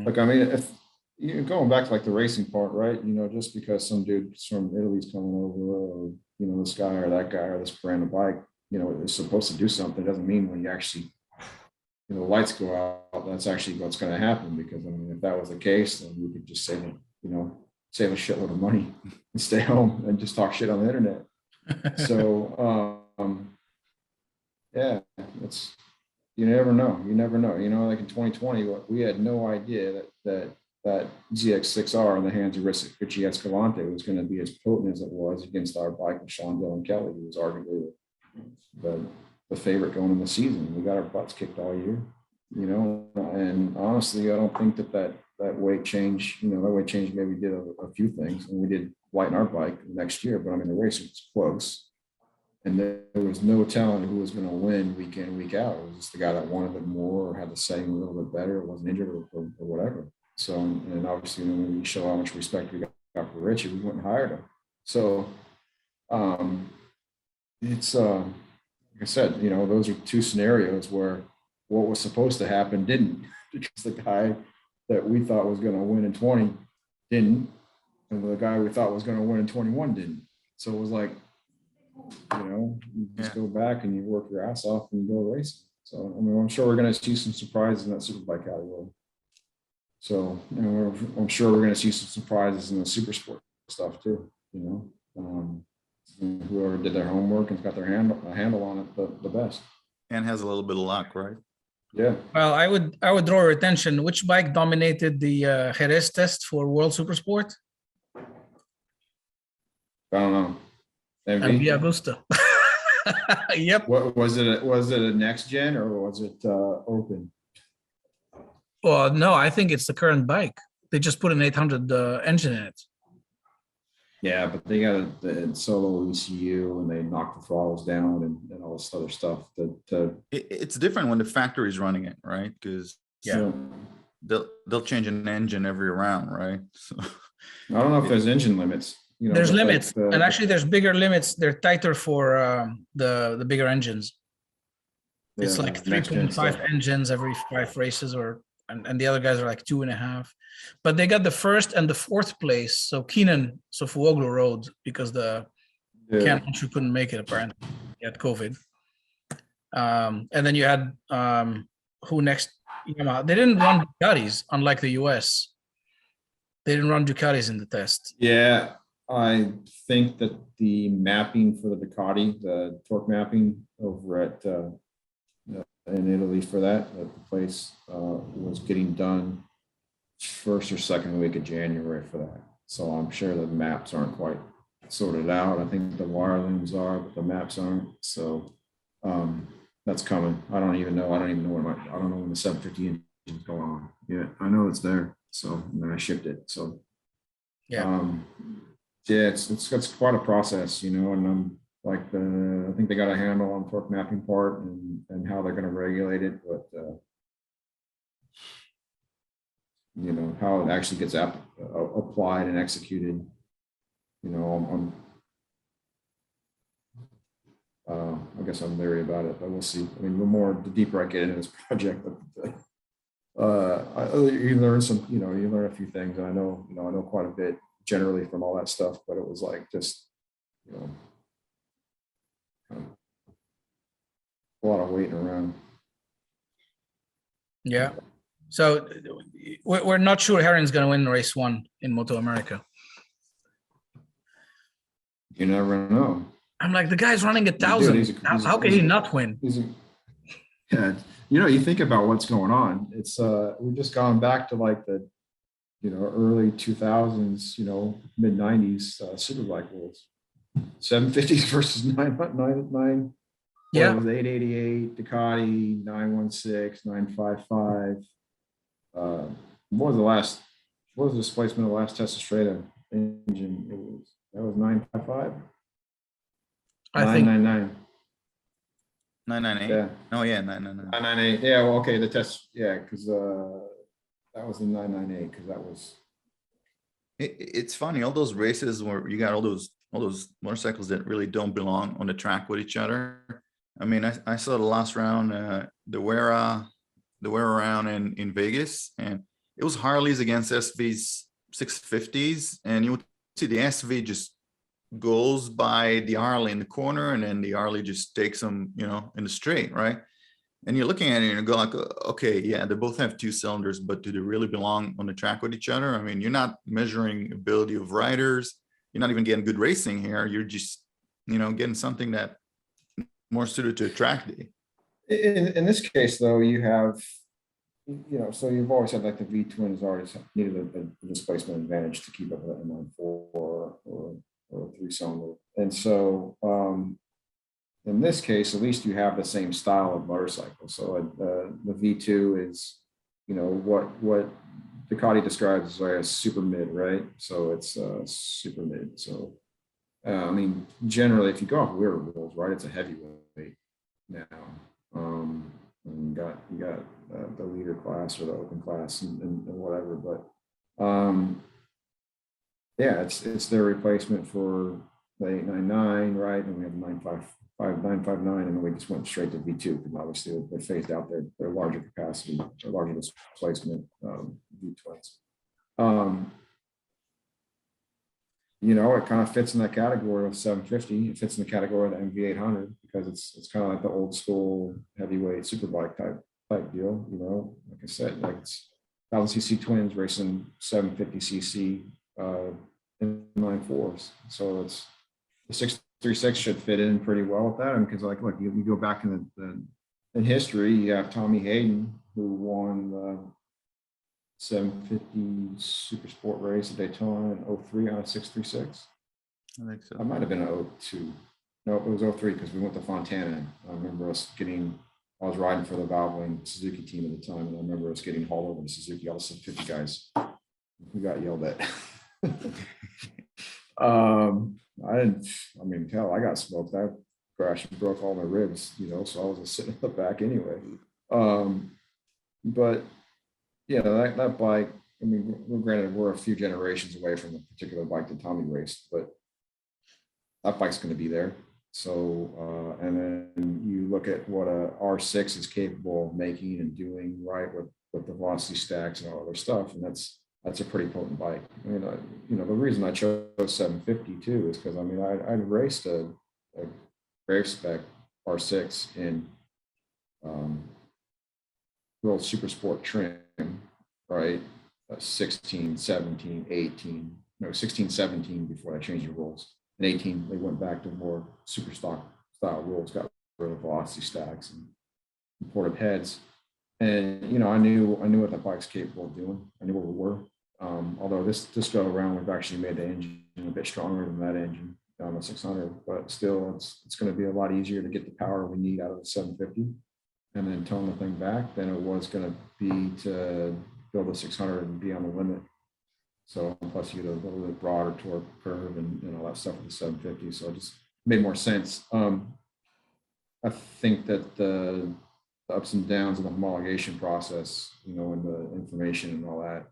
like, I mean, if you're going back to like the racing part, right? You know, just because some dude from Italy's coming over, or, you know, this guy or that guy or this brand of bike, you know, is supposed to do something, doesn't mean when you actually, you know, the lights go out, that's actually what's going to happen. Because I mean, if that was the case, then we could just save a shitload of money and stay home and just talk shit on the internet. So yeah, it's, you never know. You know, like in 2020, we had no idea that ZX6R in the hands of Richie Escalante was going to be as potent as it was against our bike with Sean Dillon Kelly, who was arguably the favorite going in the season. We got our butts kicked all year, you know, and honestly, I don't think that weight change, you know, that weight change maybe did a few things, and we did lighten our bike next year, but I mean, the race was close, and there was no telling who was going to win week in, week out. It was just the guy that wanted it more, or had the same a little bit better, or wasn't injured, or whatever. So, and obviously, when we show how much respect we got for Richie, we went and hired him. So, it's like I said, you know, those are two scenarios where what was supposed to happen didn't, because the guy that we thought was going to win in 20 didn't, and the guy we thought was going to win in 21 didn't. So it was like, you know, you just go back and you work your ass off and you go racing. So I mean, I'm sure we're going to see some surprises in that superbike category. So, you know, I'm sure we're going to see some surprises in the super sport stuff too. You know, whoever did their homework and got their handle on it the best. And has a little bit of luck, right? Yeah. Well, I would draw your attention. Which bike dominated the Jerez test for World Supersport? I don't know. And Via Augusta. Yep. What was it? Was it a next gen, or was it open? Well, no, I think it's the current bike. They just put an 800 engine in it. Yeah, but they got the solo ECU, and they knocked the throttles down and all this other stuff. It's different when the factory is running it, right? Because they'll change an engine every round, right? So I don't know if there's engine limits. You know, there's limits, and actually there's bigger limits. They're tighter for the bigger engines. It's like 3.5 engines every 5 races, and the other guys are like 2.5. But they got the first and the fourth place. So Keenan Sofuoglu rode because the Ken couldn't make it, apparently. He had COVID. And then you had who next? They didn't run Ducatis, unlike the US. They didn't run Ducatis in the test. Yeah, I think that the mapping for the Ducati, the torque mapping over at in Italy for that the place was getting done first or second week of January for that. So I'm sure the maps aren't quite sorted out. I think the wire looms are, but the maps aren't. So that's coming. I don't even know I don't know when the 750 engine is going on. Yeah, I know it's there. So, and then I shipped it. So, Yeah. yeah, it's quite a process, and like I think they got a handle on torque mapping part and how they're going to regulate it, but how it actually gets applied and executed, I guess I'm leery about it, but we'll see. I mean, the deeper I get into this project, you learn you learn a few things. And I know quite a bit generally from all that stuff, but it was like just, a lot of waiting around. Yeah. So we're not sure Herring's going to win race 1 in Motoamerica. You never know. I'm like, the guy's running 1,000. How can he not win? Yeah, you think about what's going on. It's we've just gone back to like the early 2000s, mid 90s superbike rules. 750s versus 999. Yeah. It was 888 Ducati 916 955. What was the displacement of the last Tesla Strata engine? That was 955. I think 999. 998. Yeah. Oh yeah, 999. 998. Yeah. Well, okay. The test. Yeah, because that was the 998. Because that was. It's funny, all those races where you got all those motorcycles that really don't belong on the track with each other. I mean, I saw the last round, the Wera round in Vegas, and it was Harleys against SVs 650s, and you would see the SV just goes by the Harley in the corner, and then the Harley just takes them, in the straight, right? And you're looking at it and you go like, okay, yeah, they both have 2 cylinders, but do they really belong on the track with each other? I mean, you're not measuring ability of riders. You're not even getting good racing here. You're just, getting something that more suited to a track day. In this case, though, you have, so you've always had like the V twins always needed a displacement advantage to keep up with an inline 4 or a 3-cylinder. And so, in this case, at least you have the same style of motorcycle. So the V2 is, what Ducati describes as like a super mid, right? So it's super mid. So, I mean, generally, if you go off rear rules, right, it's a heavyweight now. And you got the leader class or the open class and whatever, but yeah, it's their replacement for the 899, right? And we have 959, and then we just went straight to V2 because obviously they phased out their larger capacity, their larger displacement V12s. It kind of fits in that category of 750. It fits in the category of the MV800 because it's kind of like the old school heavyweight superbike type deal. Like I said, like it's 1000cc twins racing 750cc inline 4s. So it's the 636 should fit in pretty well with that. Because look, you go back in history, you have Tommy Hayden who won the 750 super sport race at Daytona in 03 on a 636. I think so. That might have been a 02. No, it was 03 because we went to Fontana. I remember I was riding for the Valvoline Suzuki team at the time, and I remember us getting hauled over to Suzuki, all the 750 guys. We got yelled at. Hell, I got smoked. I crashed and broke all my ribs, so I was just sitting in the back anyway. But yeah, that bike, I mean, granted, we're a few generations away from the particular bike that Tommy raced, but that bike's going to be there. So, and then you look at what a R6 is capable of making and doing, right, with the velocity stacks and all other stuff, and that's a pretty potent bike. I mean, the reason I chose 750 too is because I raced a Brave spec R6 in real super sport trim, right? 16, 17, 18, 16, 17 before I changed the rules. In 18, they went back to more super stock style rules, got rid of velocity stacks and ported heads. And I knew what that bike's capable of doing. I knew where we were. Although this go around, we've actually made the engine a bit stronger than that engine. on the 600, but still it's going to be a lot easier to get the power we need out of the 750 and then tone the thing back than it was going to be to build a 600 and be on the limit. So plus you get a little bit broader torque curve and all that stuff with the 750. So it just made more sense. I think that the ups and downs of the homologation process, you know, and the information and all that,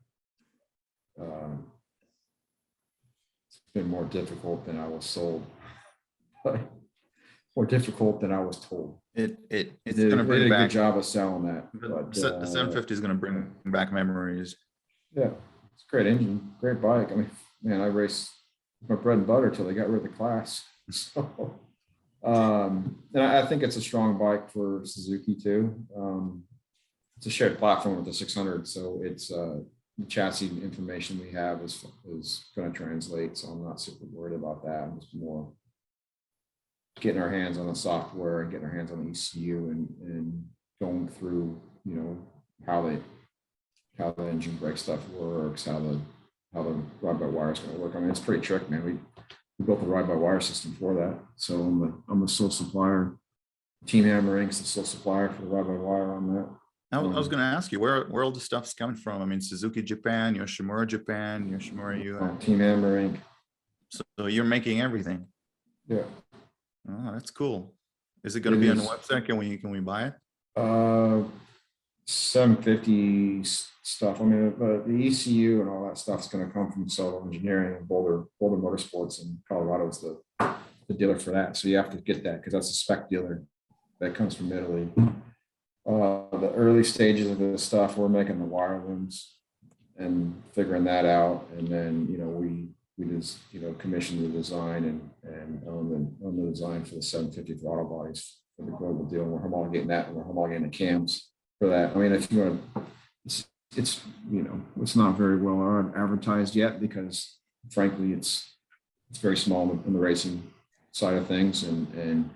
it's been more difficult than I was sold. More difficult than I was told. It's They going to bring did a back good job of selling that. But, the 750 is going to bring back memories. yeah, it's a great engine, great bike. I mean, man, I raced my bread and butter till they got rid of the class. So, and I think it's a strong bike for Suzuki too. It's a shared platform with the 600, so it's the chassis information we have is going to translate. So I'm not super worried about that. I'm just more getting our hands on the software and getting our hands on the ECU and going through, you know, how the engine brake stuff works, how the ride-by-wire is going to work. I mean, it's pretty tricky, man. We built the ride-by-wire system for that. So I'm the sole supplier. Team Hammer Inc.'s the sole supplier for the ride-by-wire on that. I was going to ask you where all the stuff's coming from. I mean, Suzuki Japan, Yoshimura Japan, Yoshimura US. Team Hammer Inc. So you're making everything. Yeah. Oh, that's cool. Is it going to be on the website? Can we buy it? 750 stuff. I mean, the ECU and all that stuff is going to come from Solo Engineering and Boulder Motorsports, and Colorado's the dealer for that. So you have to get that because that's a spec dealer that comes from Italy. The early stages of this stuff, we're making the wire looms and figuring that out, and then you know we just commission the design and own the design for the 750 throttle bodies for the global deal. We're homologating that, and we're homologating the cams for that. I mean, if you want, it's it's not very well advertised yet because frankly it's very small in the racing side of things, and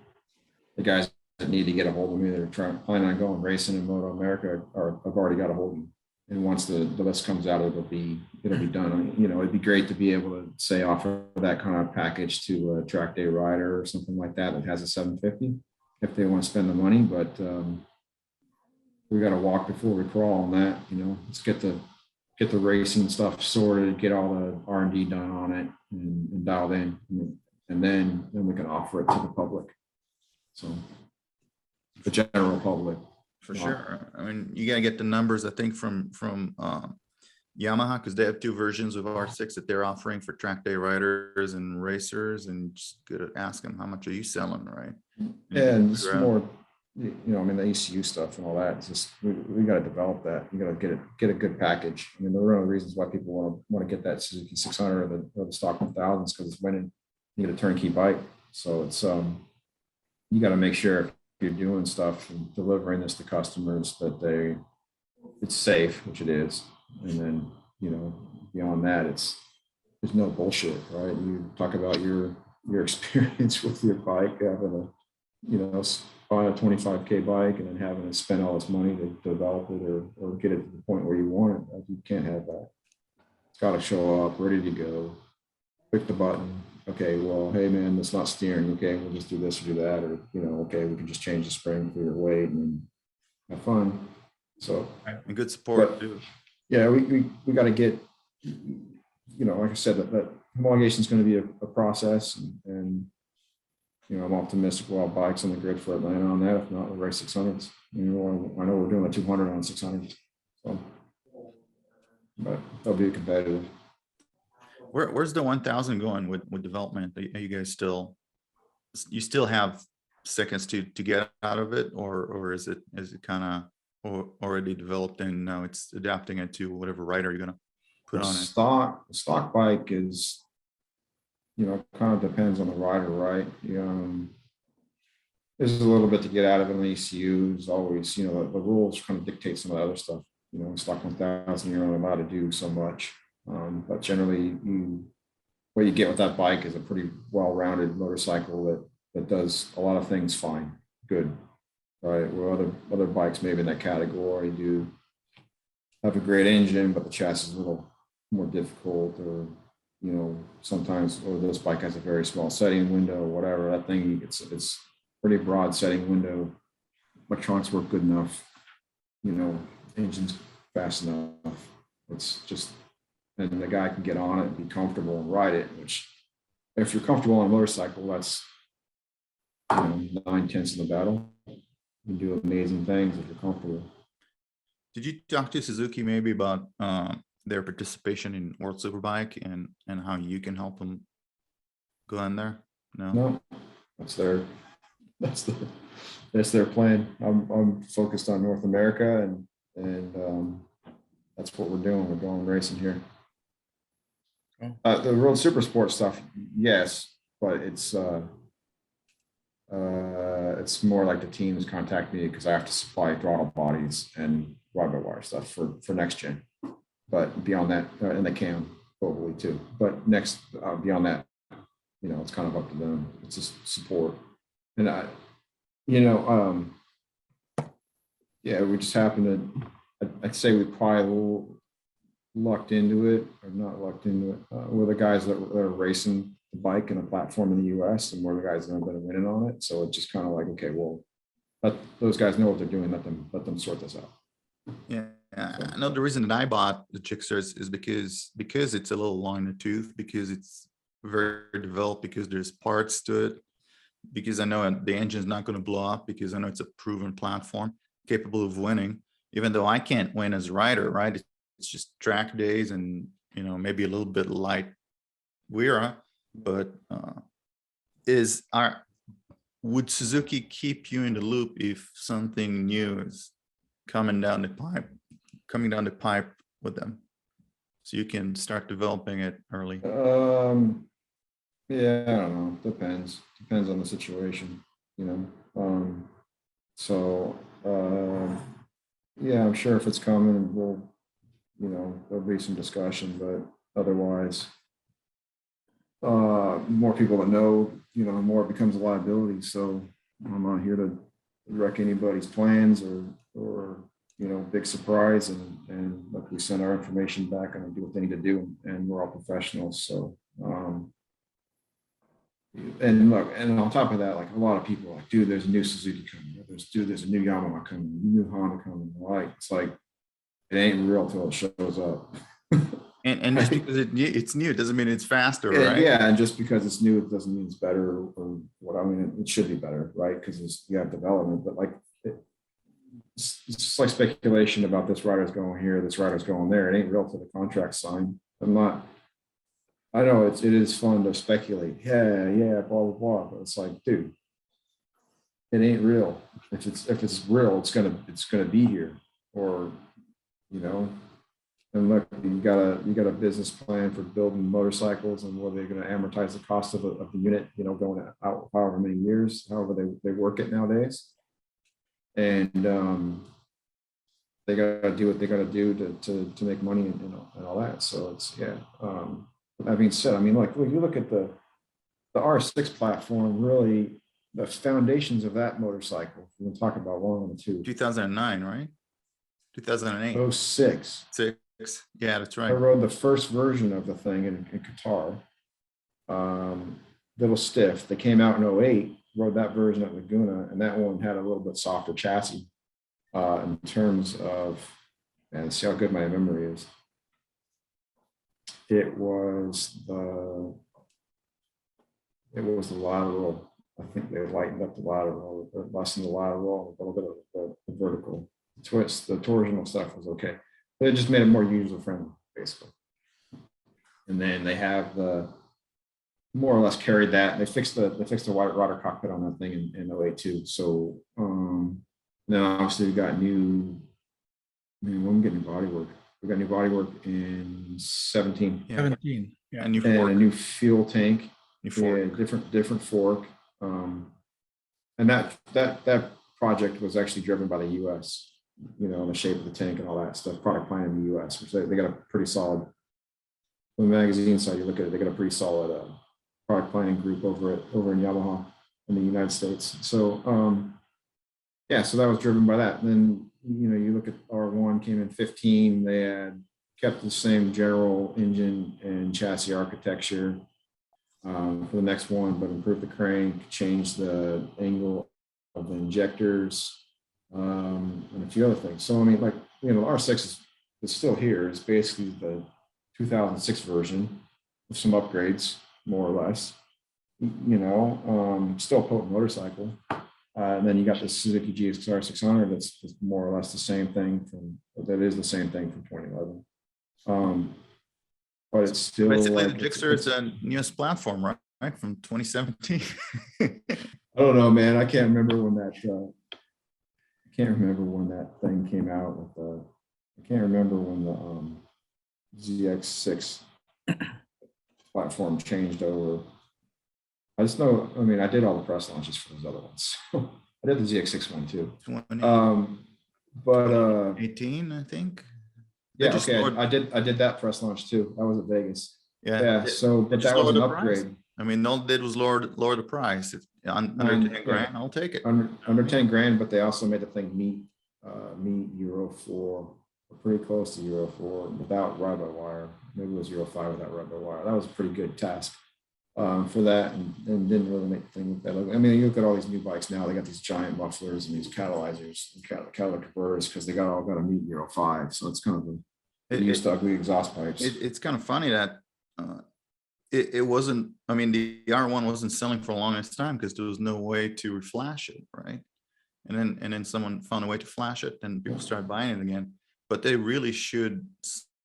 the guys that need to get a hold of me that are planning on going racing in Motoamerica have already got a hold of me. And once the list comes out, it'll be done. You know, it'd be great to be able to say offer that kind of package to a track day rider or something like that has a 750 if they want to spend the money. But we got to walk before we crawl on that. You know, let's get the racing stuff sorted, get all the R&D done on it, and dialed in, and then we can offer it to the public. So the general public. For sure. I mean, you got to get the numbers, I think, from Yamaha, because they have two versions of R6 that they're offering for track day riders and racers, and just gotta ask them, how much are you selling, right? And it's more, I mean, the ECU stuff and all that. It's just we got to develop that. You got to get a good package. I mean, one of the reasons why people want to get that Suzuki 600 or the stock 1000s because it's winning. You get a turnkey bike, so it's you got to make sure you're doing stuff and delivering this to customers that it's safe, which it is, and then beyond that there's no bullshit, right? You talk about your experience with your bike, having buy a 25K bike and then having to spend all this money to develop it or get it to the point where you want it. You can't have that. It's got to show up ready to go, click the button. Okay, well, hey man, it's not steering. Okay, we'll just do this or do that, or okay, we can just change the spring for your weight and have fun. So and good support too. Yeah, we got to get, like I said, that homologation is going to be a process, and I'm optimistic we'll have bikes on the grid for Atlanta on that. If not, we'll race 600s. I know we're doing a 200 on 600s, so but they'll be competitive. Where's the 1000 going with development? Are you guys still have seconds to get out of it, or is it kind of already developed and now it's adapting it to whatever rider you're gonna put on it? The stock bike is, kind of depends on the rider, right? There's a little bit to get out of it. The ECU is always, the rules kind of dictate some of the other stuff. Stock 1000, you're only allowed to do so much. But generally, what you get with that bike is a pretty well-rounded motorcycle that does a lot of things fine, good, right? Where other bikes maybe in that category do have a great engine, but the chassis is a little more difficult, or you know, sometimes, or this bike has a very small setting window, whatever, that thing, it's pretty broad setting window. Electronics work good enough, you know, engine's fast enough. It's just, and the guy can get on it and be comfortable and ride it, which if you're comfortable on a motorcycle, that's, you know, 9/10 of the battle. You can do amazing things if you're comfortable. Did you talk to Suzuki maybe about their participation in World Superbike and how you can help them go in there? No, that's their plan. I'm focused on North America, and that's what we're doing. We're going racing here. The World Supersport stuff, yes, but it's more like the teams contact me because I have to supply throttle bodies and ride-by-wire stuff for next gen. But beyond that, and they can globally too. But next, beyond that, you know, it's kind of up to them. It's just support. And yeah, we just happen to, I'd say we probably a little lucked into it, or not lucked into it. We're the guys that are racing the bike and the platform in the US, and we're the guys that have been winning on it. So it's just kind of like, okay, well, those guys know what they're doing. Let them sort this out. Yeah, I know the reason that I bought the Chicksters is because it's a little long in the tooth, because it's very developed, because there's parts to it, because I know the engine's not going to blow up, because I know it's a proven platform capable of winning, even though I can't win as a rider, right? It's just track days and, you know, maybe a little bit light wear, but would Suzuki keep you in the loop if something new is coming down the pipe with them, so you can start developing it early? Yeah, I don't know. Depends on the situation, you know. Yeah, I'm sure if it's coming, we'll, you know, there'll be some discussion, but otherwise, more people that know, you know, the more it becomes a liability. So I'm not here to wreck anybody's plans or you know, big surprise, and look, we send our information back and we do what they need to do, and we're all professionals. So and look, and on top of that, like a lot of people are like, dude, there's a new Suzuki coming, there's a new Yamaha coming, new Honda coming. Like, it's like, it ain't real till it shows up. And just because it's new doesn't mean it's faster, right? Yeah, and just because it's new, it doesn't mean it's better or what. I mean, it should be better, right? Because you have development, but like, it's just like speculation about this rider's going here, this rider's going there. It ain't real till the contract's signed. I know it is fun to speculate. Yeah, blah, blah, blah. But it's like, dude, it ain't real. If it's real, it's gonna be here. Or, you know, and look, you got a business plan for building motorcycles, and what they're gonna amortize the cost of the unit, you know, going out however many years, however they work it nowadays. And they got to do what they got to do to make money and all that. So it's, yeah. That being said, I mean, like, when you look at the R6 platform, really the foundations of that motorcycle, we're going to talk about one and two. 2009, right? 2008. 06. 6. Yeah, that's right. I rode the first version of the thing in Qatar. Little stiff. They came out in 08, rode that version at Laguna, and that one had a little bit softer chassis in terms of, man, see how good my memory is. It was the lateral. I think they lightened up the lateral, lessened the lateral, a little bit of the vertical twist. The torsional stuff was okay, but it just made it more user friendly, basically. And then they have the more or less carried that. They fixed the white rotor cockpit on that thing in 08 too. So then obviously we got new. Man, when we get new body work. We got new bodywork in 17. Yeah. 17. Yeah. And And a new fuel tank. New fork. Yeah, different fork. And that project was actually driven by the US, you know, the shape of the tank and all that stuff, product plan in the US, which they got a pretty solid, on the magazine side, you look at it, they got a pretty solid product planning group over in Yamaha in the United States. So yeah, so that was driven by that. And then, you know, you look at R1 came in 15, they had kept the same general engine and chassis architecture for the next one, but improved the crank, changed the angle of the injectors, and a few other things. So I mean, like, you know, R6 is still here. It's basically the 2006 version with some upgrades, more or less. You know, still a potent motorcycle. And then you got the Suzuki GXR 600 that's more or less the same thing from 2011. But it's still Basically, like the Gixxer is the newest platform, right? From 2017. I don't know, man. I can't remember when that thing came out with the. I can't remember when the ZX6 platform changed over. I just know. I mean, I did all the press launches for those other ones. I did the ZX6 one too. 18, I think. Yeah, okay. I did that press launch too. I was at Vegas. Yeah. So, but that was an upgrade. I mean, all they did was lower the price. It's under 10 grand. I'll take it. Under 10 grand, but they also made the thing meet Euro 4, or pretty close to Euro 4 without ride-by-wire. Maybe it was Euro 5 without ride-by-wire. That was a pretty good task for that, and didn't really make the thing look that ugly. I mean, you look at all these new bikes now, they got these giant mufflers and these catalyzers and catalytic converters because they all got to meet Euro 5. So it's kind of used to ugly exhaust pipes. It's kind of funny that it wasn't, I mean, the R1 wasn't selling for the longest time because there was no way to flash it, right? And then someone found a way to flash it and people started buying it again. But they really should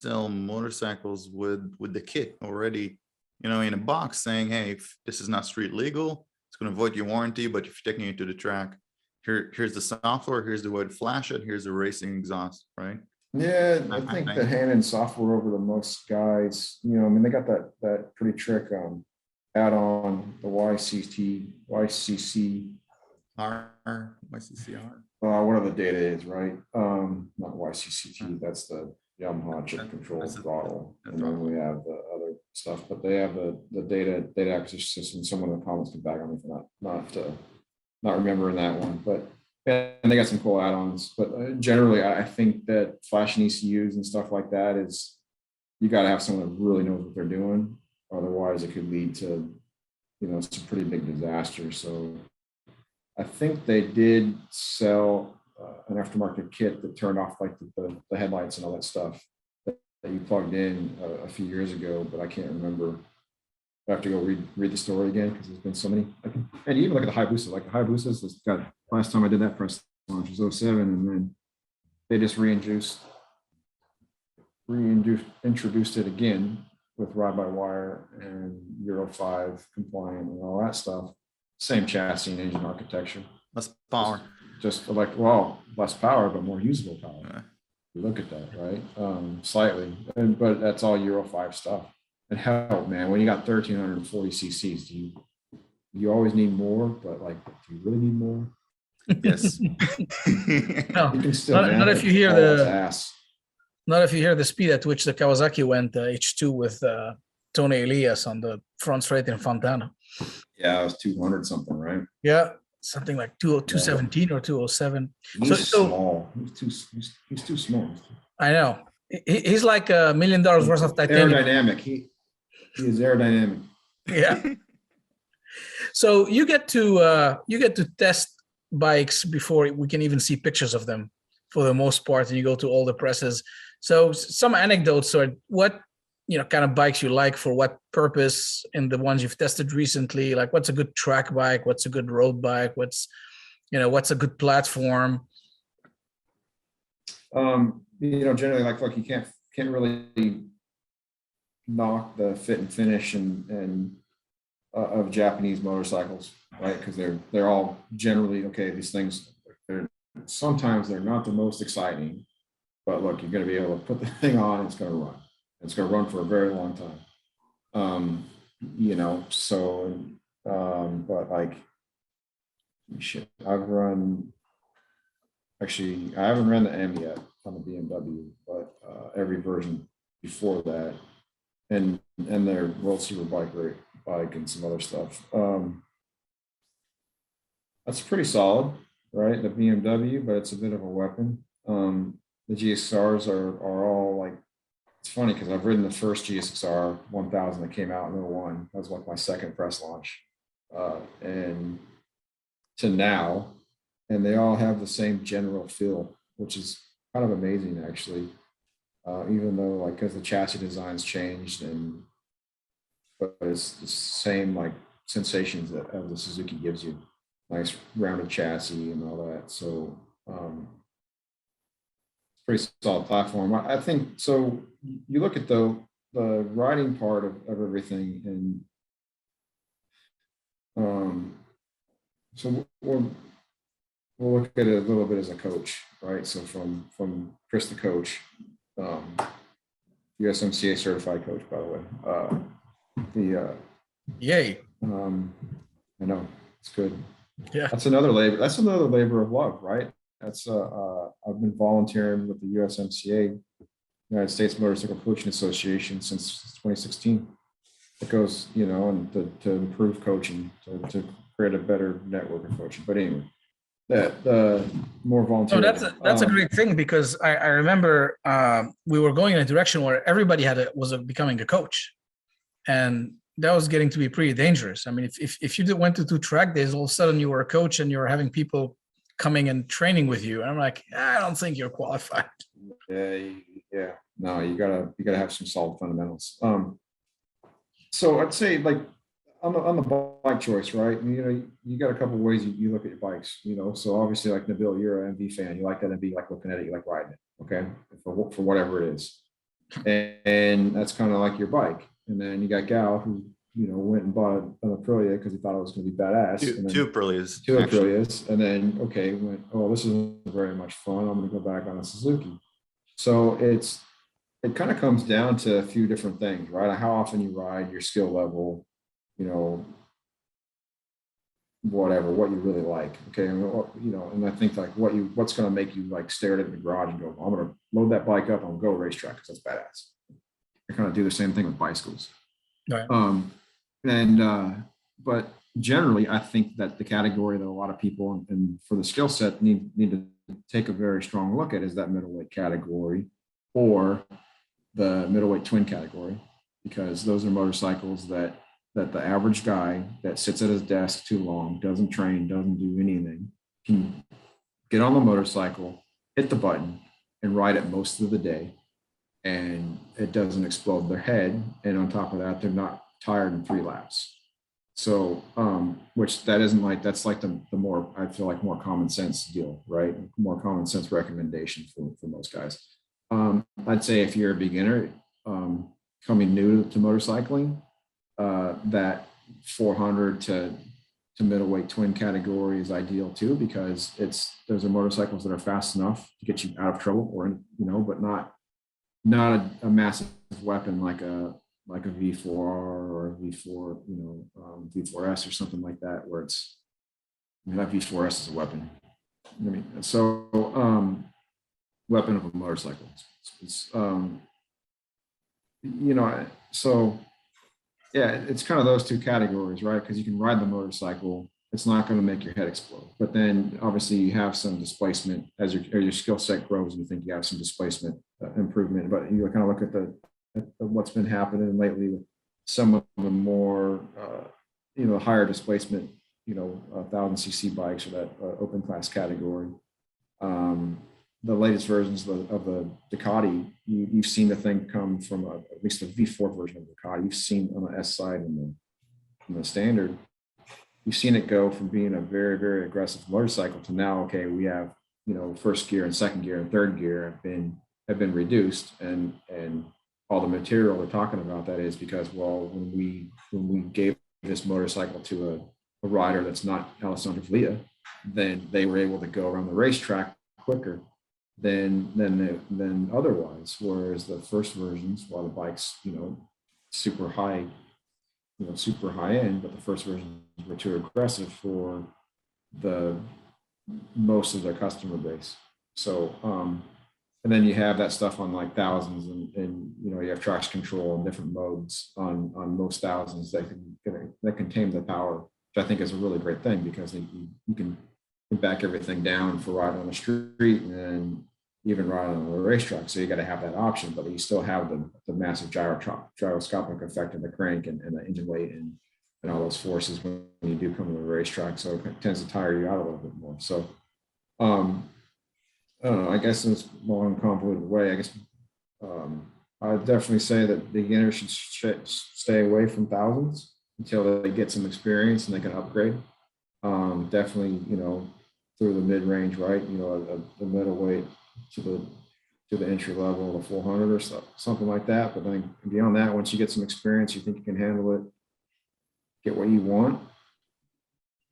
sell motorcycles with the kit already, you know, in a box saying, hey, if this is not street legal, it's going to void your warranty, but if you're taking it to the track, here's the software, here's the way to flash it, here's the racing exhaust, right? Yeah, I think the hand-in software over the most guys, you know, I mean, they got that pretty trick add-on, the YCCR, whatever the data is, right? Not YCCT, that's the Yamaha chip control throttle. And then we have the other stuff, but they have the data acquisition system. Someone in the comments can bag on me for not remembering that one, but and they got some cool add-ons. But generally, I think that flashing ECUs and stuff like that is, you got to have someone that really knows what they're doing. Otherwise, it could lead to, you know, some pretty big disaster. So I think they did sell an aftermarket kit that turned off like the headlights and all that stuff that you plugged in a few years ago, but I can't remember. I have to go read the story again because there's been so many. And even look at the Hayabusa. Like the Hayabusas, got last time I did that press launch was 07, and then they just reintroduced it again with ride-by-wire and Euro 5 compliant and all that stuff. Same chassis and engine architecture. Less power. Just like, well, less power, but more usable power. Yeah. You look at that, right? Slightly, but that's all Euro 5 stuff. And hell, man, when you got 1,340 cc's, do you always need more? But like, do you really need more? Yes. No, You can still not if you hear not if you hear the speed at which the Kawasaki went H2 with Tony Elias on the front straight in Fontana. Yeah, it was 200 something, right? Yeah, something like 217 or 207. He's small. He's too small. I know. He's like $1 million worth of titanium. Aerodynamic. He is aerodynamic. Yeah. So you get to test bikes before we can even see pictures of them for the most part, and you go to all the presses. So some anecdotes or what, you know, kind of bikes you like for what purpose, and the ones you've tested recently, like what's a good track bike, what's a good road bike, what's a good platform. You know, generally, like, look, you can't really knock the fit and finish and of Japanese motorcycles, right? Because they're all generally okay. These things, sometimes they're not the most exciting, but look, you're going to be able to put the thing on, and it's going to run. It's going to run for a very long time. You know, so but like, shit, I haven't run the M yet on the BMW, but every version before that, and their World Super bike and some other stuff. That's pretty solid, right? The BMW, but it's a bit of a weapon. The GSRs are all like it's funny because I've ridden the first GSXR 1000 that came out in '01. That was like my second press launch. And to now, and they all have the same general feel, which is kind of amazing actually. Even though like because the chassis design's changed, but it's the same like sensations that the Suzuki gives you, nice rounded chassis and all that. So pretty solid platform. I think so. You look at the riding part of everything, and so we'll look at it a little bit as a coach, right? So from Chris the coach, USMCA certified coach, by the way. Yay! I know it's good. Yeah, That's another labor of love, right? That's I've been volunteering with the USMCA, United States Motorcycle Coaching Association, since 2016. It goes, and to improve coaching, to create a better network of coaching. But anyway, that more volunteer. No, that's a great thing, because I remember we were going in a direction where everybody was becoming a coach, and that was getting to be pretty dangerous. I mean, if you went to 2 track days, all of a sudden you were a coach and you were having people coming and training with you, and I'm like, I don't think you're qualified. Yeah. No, you gotta have some solid fundamentals. So I'd say like on the bike choice, right? You got a couple of ways you look at your bikes. So obviously, like Nabil, you're an MV fan. You like that MV, you like looking at it, you like riding it. Okay, for whatever it is, and that's kind of like your bike. And then you got Gal, who went and bought an Aprilia because he thought it was going to be badass. Two Aprilias. Two Aprilias, and then went, oh, this isn't very much fun. I'm going to go back on a Suzuki. So it kind of comes down to a few different things, right? How often you ride, your skill level, whatever, what you really like. Okay. And I think like what's going to make you like stare at it in the garage and go, I'm going to load that bike up and go racetrack because that's badass. I kind of do the same thing with bicycles. Right. But generally, I think that the category that a lot of people and for the skill set need to take a very strong look at is that middleweight category or the middleweight twin category, because those are motorcycles that the average guy that sits at his desk too long, doesn't train, doesn't do anything, can get on the motorcycle, hit the button, and ride it most of the day, and it doesn't explode their head. And on top of that, they're not tired in 3 laps. So, which that isn't like, that's like the more, I feel like more common sense deal, right? More common sense recommendation for most guys. I'd say if you're a beginner coming new to motorcycling, that 400 to middleweight twin category is ideal too, because those are motorcycles that are fast enough to get you out of trouble, or but not a massive weapon like a V4 or a V4, V4S or something like that, where that V4S is a weapon. Weapon of a motorcycle. It's kind of those 2 categories, right? Because you can ride the motorcycle, it's not going to make your head explode. But then obviously you have some displacement as your skill set grows, and you think you have some displacement improvement. But you kind of look at what's been happening lately with some of the more, higher displacement, 1,000cc bikes, or that open class category. The latest versions of the Ducati, you've seen the thing come from at least the V4 version of the Ducati. You've seen on the S side and the standard, you've seen it go from being a very, very aggressive motorcycle to now, okay, we have, first gear and second gear and third gear have been reduced, and all the material they're talking about that is because, well, when we gave this motorcycle to a rider that's not Alessandro Villa, then they were able to go around the racetrack quicker than otherwise. Whereas the first versions, while the bike's super high end, but the first versions were too aggressive for most of their customer base. So and then you have that stuff on like thousands, and you have traction control and different modes on most thousands that can tame the power, which I think is a really great thing, because you can back everything down for riding on the street, and even riding on a racetrack. So you got to have that option, but you still have the massive gyroscopic effect of the crank and the engine weight and all those forces when you do come to the racetrack. So it tends to tire you out a little bit more. So I don't know, I guess in this long convoluted way, I guess I would definitely say that beginners should stay away from thousands until they get some experience and they can upgrade. Definitely, through the mid-range, right? The middleweight to the entry level, the 400 or something like that. But then beyond that, once you get some experience, you think you can handle it, get what you want,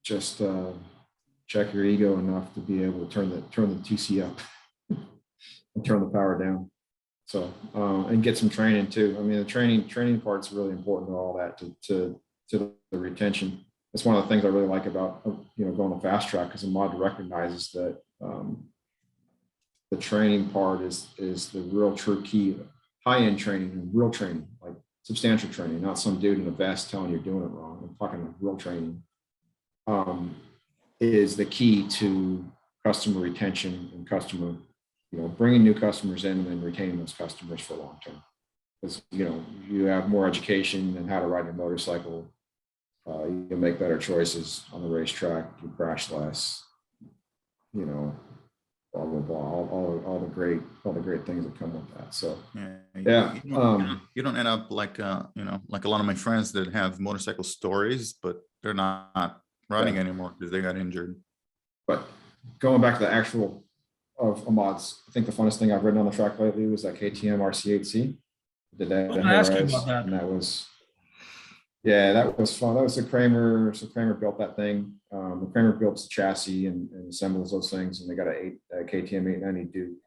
just check your ego enough to be able to turn the TC up and turn the power down. So and get some training too. I mean, the training part's really important to all that to the retention. It's one of the things I really like about going to fast track, because the mod recognizes that the training part is the real true key. High-end training and real training, like substantial training, not some dude in a vest telling you you're doing it wrong. I'm talking real training. Is the key to customer retention and customer, bringing new customers in and then retaining those customers for long term. Because you have more education in how to ride your motorcycle. You can make better choices on the racetrack. You crash less. Blah blah blah. All the great things that come with that. So you don't end up like like a lot of my friends that have motorcycle stories, but they're not riding anymore because they got injured. But going back to the actual of mods, I think the funnest thing I've ridden on the track lately was that KTM RC8C. Did that? I asked you about that. And that was fun. That was Kramer. So Kramer built that thing. The Kramer built the chassis and assembles those things, and they got a KTM 890 Duke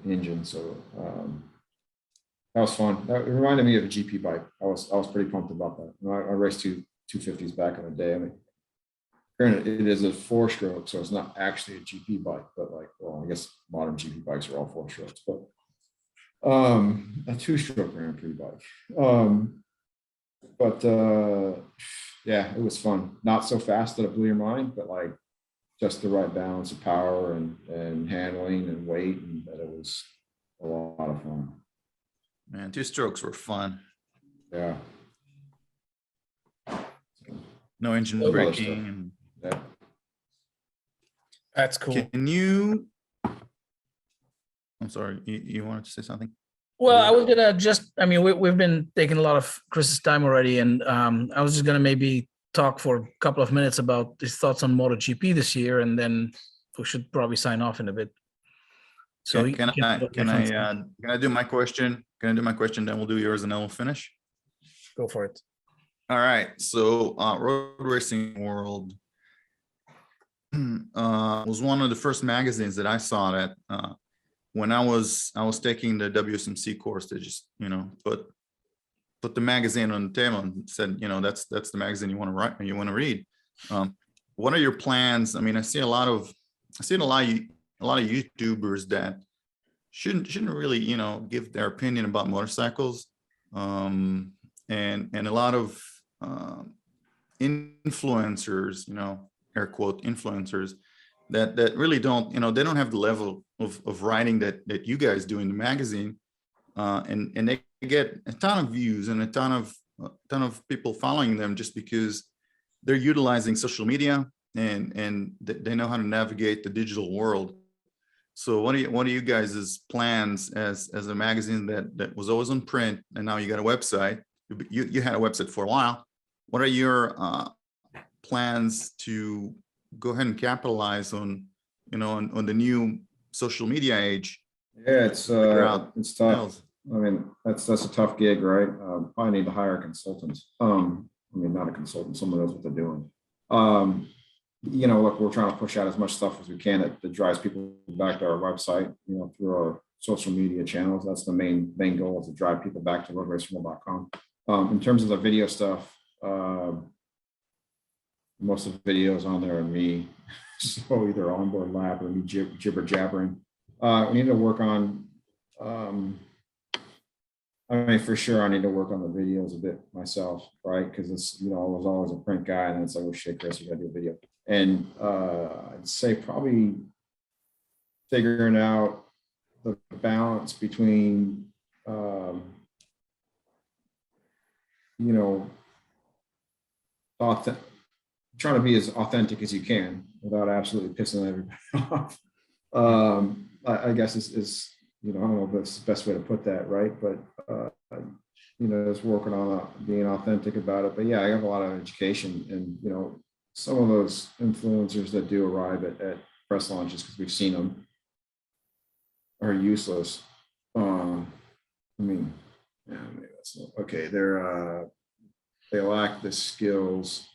engine. So that was fun. That reminded me of a GP bike. I was pretty pumped about that. I raced 250s back in the day. I mean, granted, it is a 4-stroke, so it's not actually a GP bike, but I guess modern GP bikes are all 4 strokes, but a 2-stroke Grand Prix bike. Yeah, it was fun. Not so fast that it blew your mind, but just the right balance of power and handling and weight, and that it was a lot of fun. Man, 2-strokes were fun. Yeah. No engine braking. Yeah. That's cool. Can you? I'm sorry, you wanted to say something? Well, I was gonna we've been taking a lot of Chris's time already, and I was just gonna maybe talk for a couple of minutes about his thoughts on MotoGP this year, and then we should probably sign off in a bit. So can I do my question? Can I do my question? Then we'll do yours, and then we'll finish. Go for it. All right. So Roadracingworld was one of the first magazines that I saw that when I was taking the WSMC course. They just put the magazine on the table and said, that's the magazine you want to write, you want to read. What are your plans? I mean, I see a lot of YouTubers that shouldn't really give their opinion about motorcycles, and a lot of influencers, air quote influencers, that really don't, they don't have the level of writing that you guys do in the magazine, and they get a ton of views and a ton of people following them just because they're utilizing social media and they know how to navigate the digital world. So what are you guys' plans as a magazine that was always on print and now you got a website? You had a website for a while. What are your plans to go ahead and capitalize on the new social media age? Yeah, it's tough. Sales. I mean, that's a tough gig, right? Probably need to hire a consultant. Not a consultant, someone knows what they're doing. Look, we're trying to push out as much stuff as we can that drives people back to our website, through our social media channels. That's the main goal, is to drive people back to roadracingworld.com. In terms of the video stuff, most of the videos on there are me, so either onboard lap or me jibber jabbering. We need to work on, for sure I need to work on the videos a bit myself, right? Because it's, I was always a print guy, and it's like, oh shit, Chris, you gotta do a video. And I'd say probably figuring out the balance between, you know, trying to be as authentic as you can without absolutely pissing everybody off. I guess is, you know, I don't know if that's the best way to put that, right? But, you know, just working on being authentic about it. But yeah, I have a lot of education, and, you know, some of those influencers that do arrive at press launches, because we've seen them, are useless. I mean, yeah, maybe that's not, okay. They lack the skills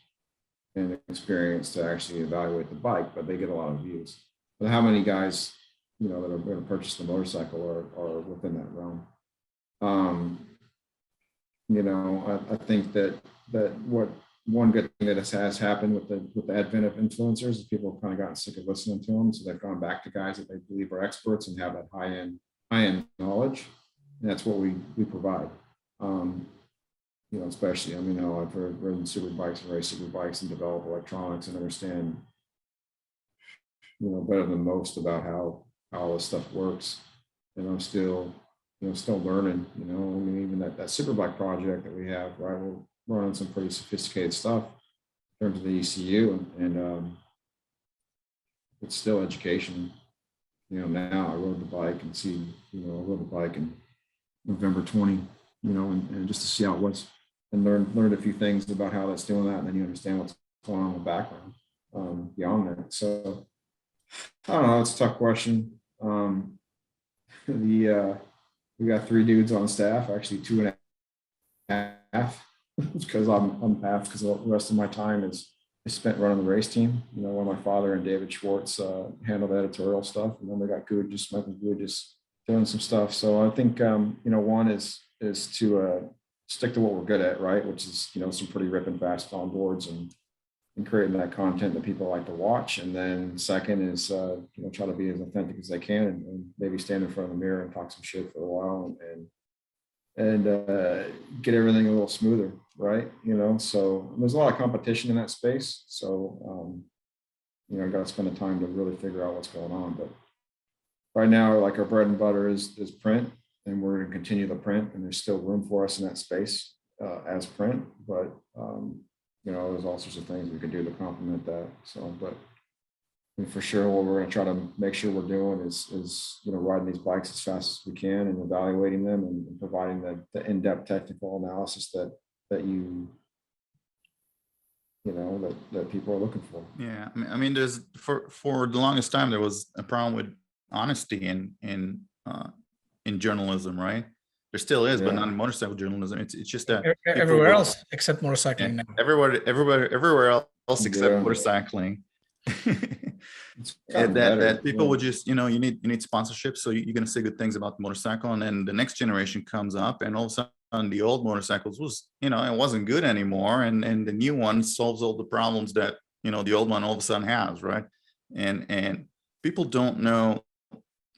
and experience to actually evaluate the bike, but they get a lot of views. But how many guys, you know, that are going to purchase the motorcycle are within that realm? You know, I think that what one good thing that has happened with the advent of influencers is people have kind of gotten sick of listening to them, so they've gone back to guys that they believe are experts and have that high end knowledge, and that's what we provide. You know, especially, I mean, I've ridden super bikes and raced super bikes and developed electronics and understand, you know, better than most about how all this stuff works. And I'm still, you know, still learning, you know. I mean, even that super bike project that we have, right, we're running some pretty sophisticated stuff in terms of the ECU, and it's still education. You know, now I rode the bike and see, you know, I rode the bike in November 20, you know, and just to see how it was, and learned a few things about how that's doing that, and then you understand what's going on in the background beyond that. So I don't know, it's a tough question. We got 3 dudes on staff, actually 2.5, because I'm half, because the rest of my time is spent running the race team. You know, when my father and David Schwartz handle the editorial stuff, and then we got Michael Good doing some stuff. So I think you know, one is to stick to what we're good at, right? Which is, you know, some pretty ripping fast on boards and creating that content that people like to watch. And then second is, you know, try to be as authentic as they can, and maybe stand in front of the mirror and talk some shit for a while, and get everything a little smoother, right? You know, so there's a lot of competition in that space. So, you know, I got to spend the time to really figure out what's going on. But right now, like, our bread and butter is print, and we're going to continue the print, and there's still room for us in that space as print. But, you know, there's all sorts of things we could do to complement that. So, but for sure, what we're going to try to make sure we're doing is, you know, riding these bikes as fast as we can, and evaluating them, and providing the in-depth technical analysis that you know, that people are looking for. Yeah, I mean, there's for the longest time there was a problem with honesty in journalism, right? There still is, but not in motorcycle journalism. It's just that everywhere else except motorcycling now. Everywhere else except motorcycling. that people would just, you know, you need sponsorship, so you're going to say good things about the motorcycle, and then the next generation comes up, and all of a sudden the old motorcycles was, you know, it wasn't good anymore, and the new one solves all the problems that, you know, the old one all of a sudden has, right? And people don't know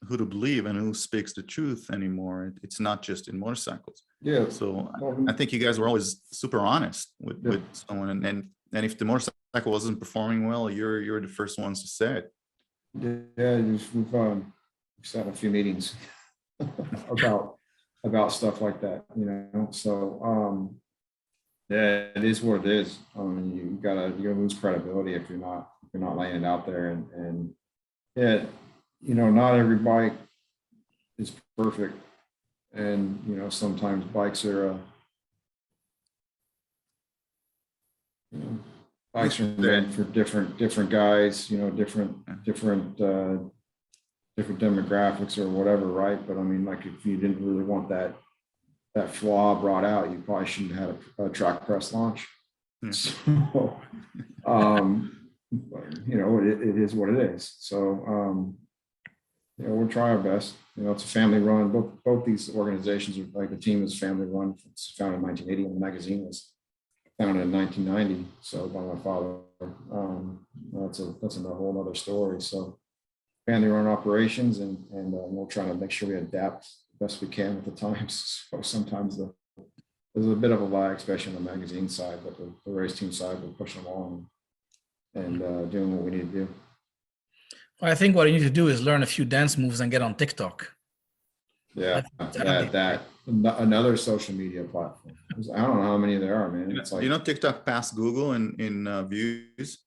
who to believe and who speaks the truth anymore. It's not just in motorcycles. Yeah. So I think you guys were always super honest with someone, and if the motorcycle wasn't performing well, you're the first ones to say it. Yeah, we've had a few meetings about stuff like that, you know. So yeah, it is what it is. I mean, you're gonna lose credibility if you're not laying it out there, and yeah, you know, not every bike is perfect, and, you know, sometimes bikes are you know, bikes are meant for different guys, you know, different demographics or whatever, right? But I mean, like, if you didn't really want that flaw brought out, you probably shouldn't have had a track press launch. So, you know, it is what it is. So, you know, we'll try our best. You know, it's a family run. Both these organizations are, like, the team is family run. It's founded in 1980, and the magazine was founded in 1990. So by my father. That's a whole other story. So family run operations, and we'll try to make sure we adapt the best we can with the times. So sometimes there's a bit of a lag, especially on the magazine side, but the race team side, we're pushing along and doing what we need to do. I think what you need to do is learn a few dance moves and get on TikTok. Yeah, another social media platform. I don't know how many there are, man. It's like, you know, TikTok passed Google in views.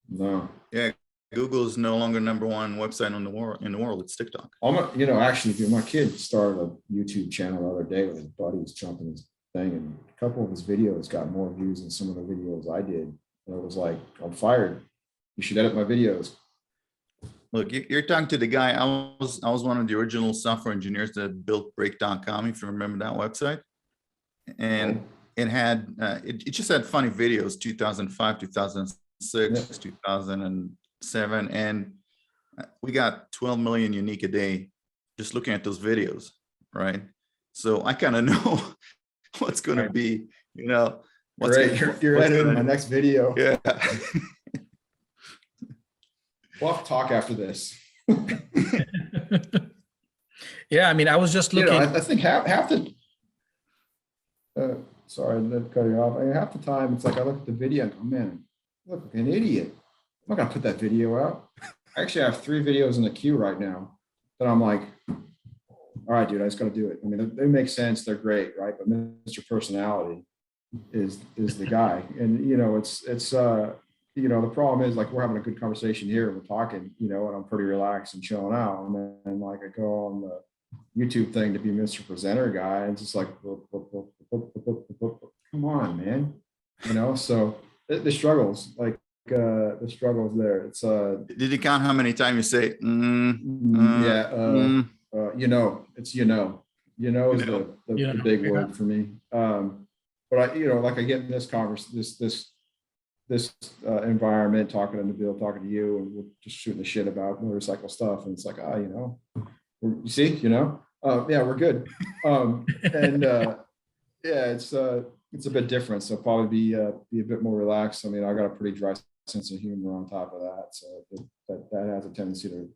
no. Yeah, Google is no longer #1 website in the world. It's TikTok. You know, actually, my kid started a YouTube channel the other day with his buddies jumping his thing, and a couple of his videos got more views than some of the videos I did. And it was like, I'm fired. You should edit my videos. Look, you're talking to the guy. I was one of the original software engineers that built Break.com, if you remember that website. And it had it just had funny videos, 2005, 2006, 2007, and we got 12 million unique a day just looking at those videos, right? So I kind of know what's going to be, you know, Great, you're editing my next video. Yeah. We'll have to talk after this. Yeah, I mean, I was just looking. You know, I think half the. Sorry, to cut you off. I mean, half the time, it's like I look at the video and go, man, I look like an idiot. I'm not gonna put that video out. I actually have 3 videos in the queue right now that I'm like, all right, dude, I just gotta do it. I mean, they make sense, they're great, right? But Mr. Personality is the guy, and you know, it's you know, the problem is like we're having a good conversation here, we're talking, you know, and I'm pretty relaxed and chilling out, and then like I go on the YouTube thing to be Mr. Presenter guy, and it's just like, come on, man, you know. So the struggles, like the struggles there. It's Did you count how many times you say you know, it's you know is the big word for me. But I, you know, like I get in this this environment, talking to Nabil, talking to you, and we're just shooting the shit about motorcycle stuff, and it's like, you know, you see, you know, yeah, we're good. And yeah, it's a bit different. So probably be a bit more relaxed. I mean, I got a pretty dry sense of humor on top of that, so that has a tendency to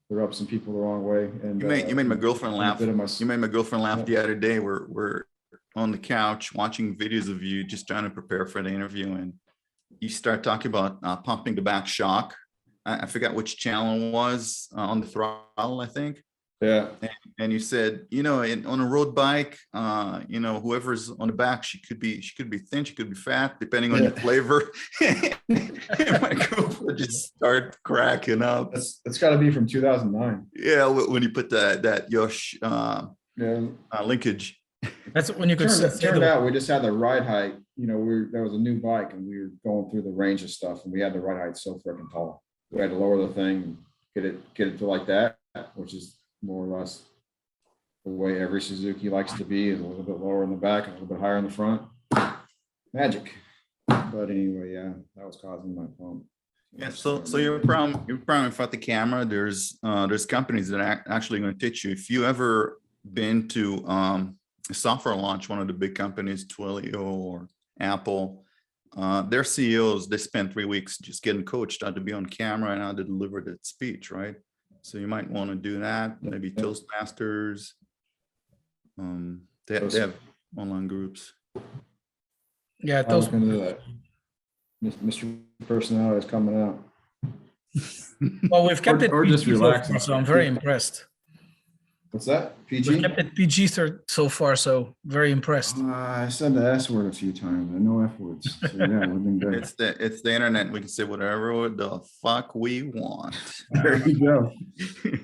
rub some people the wrong way. And you made my girlfriend laugh. You made my girlfriend laugh the other day. We're on the couch watching videos of you just trying to prepare for the interview, and you start talking about pumping the back shock. I forgot which channel it was, on the throttle, I think. Yeah. And you said, you know, on a road bike, you know, whoever's on the back, she could be thin, she could be fat, depending on your flavor. And my girlfriend just start cracking up. That's got to be from 2009. Yeah, when you put that Yosh linkage. That's when you could turned out we just had the ride height. You know, there was a new bike, and we were going through the range of stuff, and we had the ride height so freaking tall. We had to lower the thing, get it to like that, which is more or less the way every Suzuki likes to be, is a little bit lower in the back and a little bit higher in the front. Magic. But anyway, yeah, that was causing my pump. Yeah, so you're problem in front of the camera. There's companies that are actually going to teach you. If you ever been to a software launch, one of the big companies, Twilio or Apple, their CEOs, they spend 3 weeks just getting coached how to be on camera and how to deliver that speech, right? So you might want to do that. Maybe Toastmasters. They have online groups. Yeah, I was going to do that. Mr. Personality is coming out. Well, we've kept it or just PG relaxing. so I'm very impressed. What's that? We've PG? kept it PG so far, so very impressed. I said the S word a few times. I know F words. So yeah, we've been good. It's the internet. We can say whatever the fuck we want. There you go.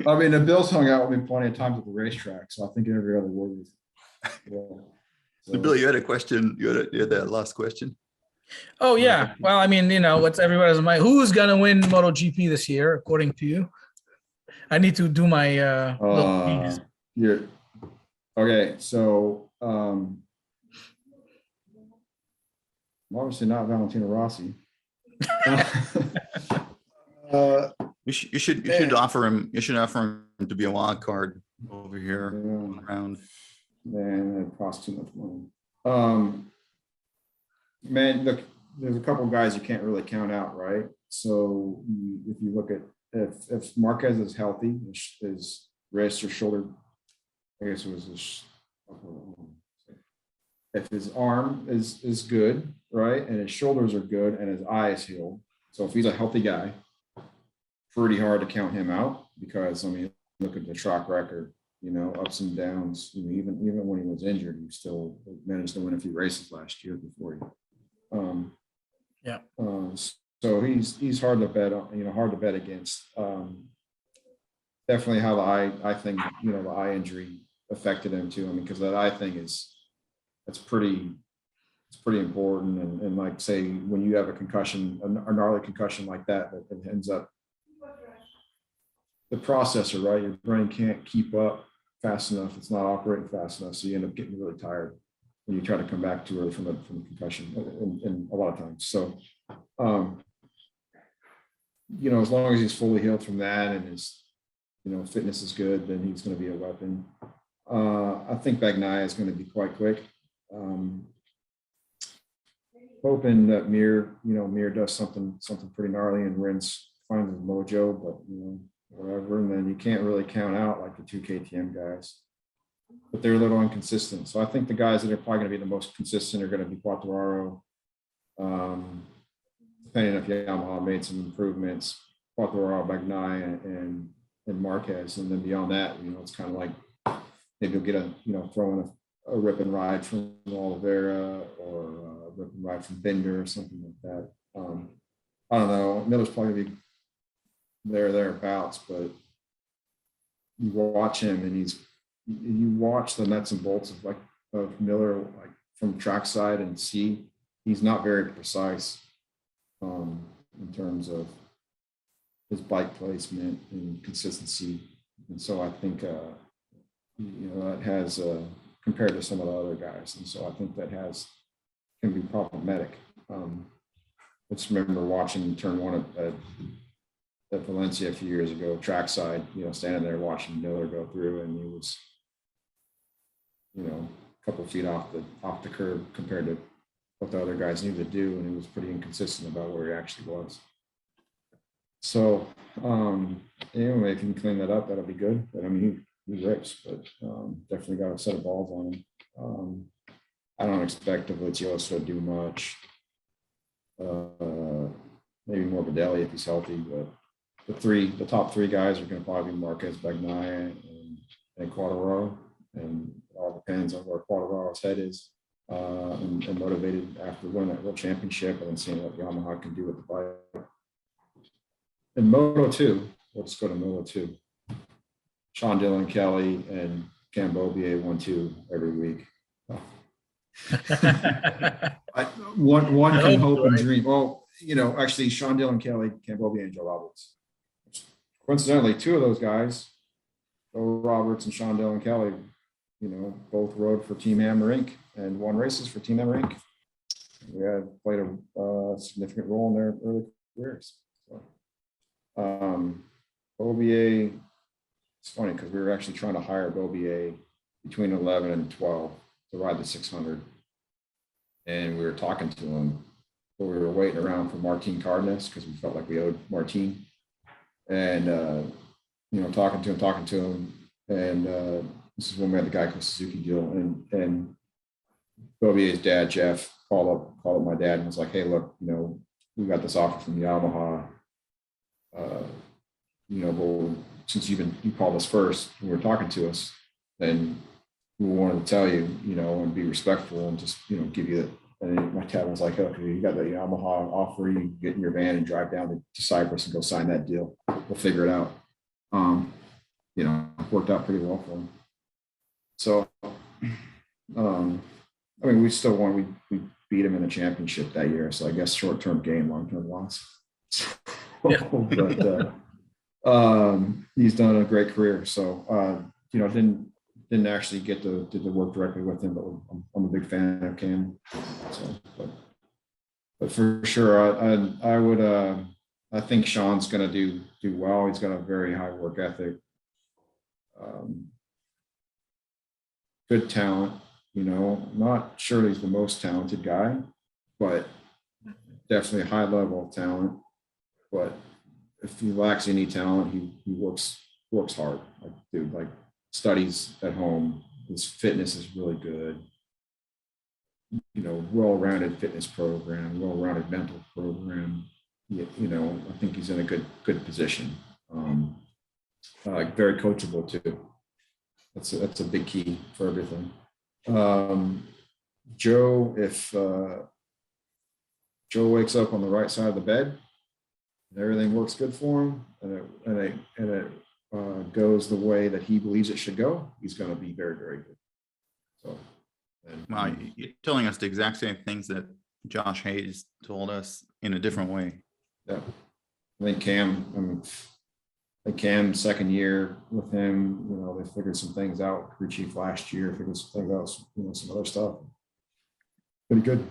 I mean, the Bills hung out with me plenty of times at the racetrack, so I think every other word was. So Bill, you had a question. You had that last question. Oh yeah. Well, I mean, you know, what's everybody's mind? Who's gonna win MotoGP this year, according to you? I need to do my you're okay. So obviously not Valentino Rossi. You should offer him. You should offer him to be a wild card over here around. Man, it costs too much money. Man, look, there's a couple of guys you can't really count out, right? So if you look at if Marquez is healthy, his wrist or shoulder, I guess it was if his arm is good, right, and his shoulders are good, and his eye is healed. So if he's a healthy guy, pretty hard to count him out because, I mean, look at the track record, you know, ups and downs. You know, even when he was injured, he still managed to win a few races last year before he. So he's hard to bet on, you know, hard to bet against. Definitely how the eye thing, you know, the eye injury affected him too. I mean, because that eye thing it's pretty important. And like say when you have a concussion, a gnarly concussion like that, it ends up the processor, right? Your brain can't keep up fast enough. It's not operating fast enough. So you end up getting really tired when you try to come back too early from a concussion in a lot of times. So, you know, as long as he's fully healed from that and his, you know, fitness is good, then he's going to be a weapon. I think Bagnaia is going to be quite quick. Hoping that Mir does something pretty gnarly and Rins finds his mojo, but you know, whatever. And then you can't really count out like the 2 KTM guys, but they're a little inconsistent. So I think the guys that are probably going to be the most consistent are going to be Quartararo. Depending if Yamaha made some improvements, Quartararo, Bagnaia, and Marquez, and then beyond that, you know, it's kind of like maybe you'll get throw in a rip and ride from Oliveira or a rip and ride from Binder or something like that. I don't know. Miller's probably gonna be thereabouts, but you watch him and you watch the nuts and bolts of Miller, like from trackside, and see he's not very precise in terms of his bike placement and consistency. And so I think, you know, that has compared to some of the other guys. And so I think that can be problematic. I just remember watching turn one at Valencia a few years ago, trackside, you know, standing there watching Miller go through, and he was, you know, a couple of feet off the curb compared to what the other guys needed to do. And he was pretty inconsistent about where he actually was. So, anyway, if you can clean that up, that'll be good. But I mean, he rips, but definitely got a set of balls on him. I don't expect Dovizioso to do much. Maybe Morbidelli if he's healthy, but the top three guys are going to probably be Marquez, Bagnaia, and Quartararo, and it all depends on where Quartararo's head is, and motivated after winning that World Championship and then seeing what Yamaha can do with the bike. And Moto2, let's go to Moto2. Sean Dillon, Kelly, and Cambobier 1-2 every week. One can hope and dream. Well, you know, actually, Sean Dillon, Kelly, Cambobier, and Joe Roberts. Coincidentally, two of those guys, Joe Roberts and Sean Dillon Kelly, you know, both rode for Team Hammer Inc. and won races for Team Hammer Inc. We had played a significant role in their early careers. So, Bobier, it's funny because we were actually trying to hire Bobier between 11 and 12 to ride the 600. And we were talking to him, but we were waiting around for Martin Cardenas because we felt like we owed Martin. And, you know, talking to him. And this is when we had the Geico Suzuki deal. And Bobier's dad, Jeff, called up my dad and was like, hey, look, you know, we got this offer from Yamaha. You know, well, since you called us first, and were talking to us, then we wanted to tell you, you know, and be respectful and just, you know, give you it. And my dad was like, okay, you got the Yamaha offer, you can get in your van and drive down to Cyprus and go sign that deal. We'll figure it out. You know, worked out pretty well for him. So, I mean, we still won. We beat him in the championship that year. So I guess short-term gain, long-term loss. Yeah. But he's done a great career. So, you know, didn't actually get to work directly with him, but I'm a big fan of Cam. So, but for sure, I would I think Sean's going to do well. He's got a very high work ethic, good talent. You know, not sure he's the most talented guy, but definitely a high level of talent. But if he lacks any talent, he works hard. Like, dude, like studies at home. His fitness is really good. You know, well-rounded fitness program, well-rounded mental program. You know, I think he's in a good position. Very coachable too. That's a big key for everything. Joe, if Joe wakes up on the right side of the bed and everything works good for him, and it goes the way that he believes it should go, he's going to be very, very good. So, Wow, you're telling us the exact same things that Josh Hayes told us in a different way. yeah, I think Cam's second year with him, they figured some things out. Crew chief last year figured some things out, some other stuff. Pretty good.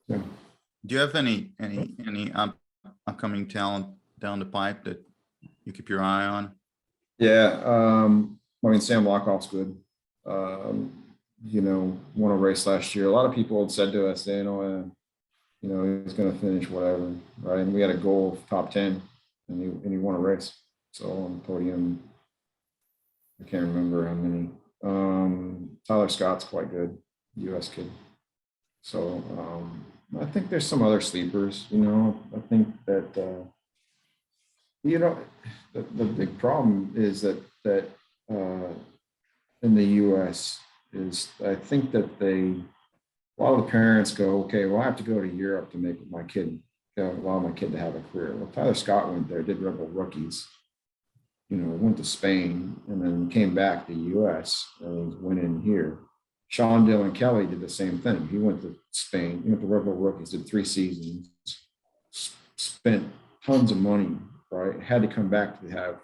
Yeah. Do you have any upcoming talent down the pipe that you keep your eye on? Yeah, Sam Lockoff's good. Won a race last year. A lot of people had said to us, he's going to finish whatever, right? And we had a goal of top 10, and he won a race. So on the podium, I can't remember how many. Tyler Scott's quite good, U.S. kid. So I think there's some other sleepers. I think that the big problem is that in the U.S. is I think that a lot of the parents go, okay, well, I have to go to Europe to make my kid, allow my kid to have a career. Well, Tyler Scott went there, did Rebel Rookies, went to Spain, and then came back to the U.S. and went in here. Sean Dillon Kelly did the same thing. He went to Spain, he went to Rebel Rookies, did 3 seasons, spent tons of money, right? Had to come back to have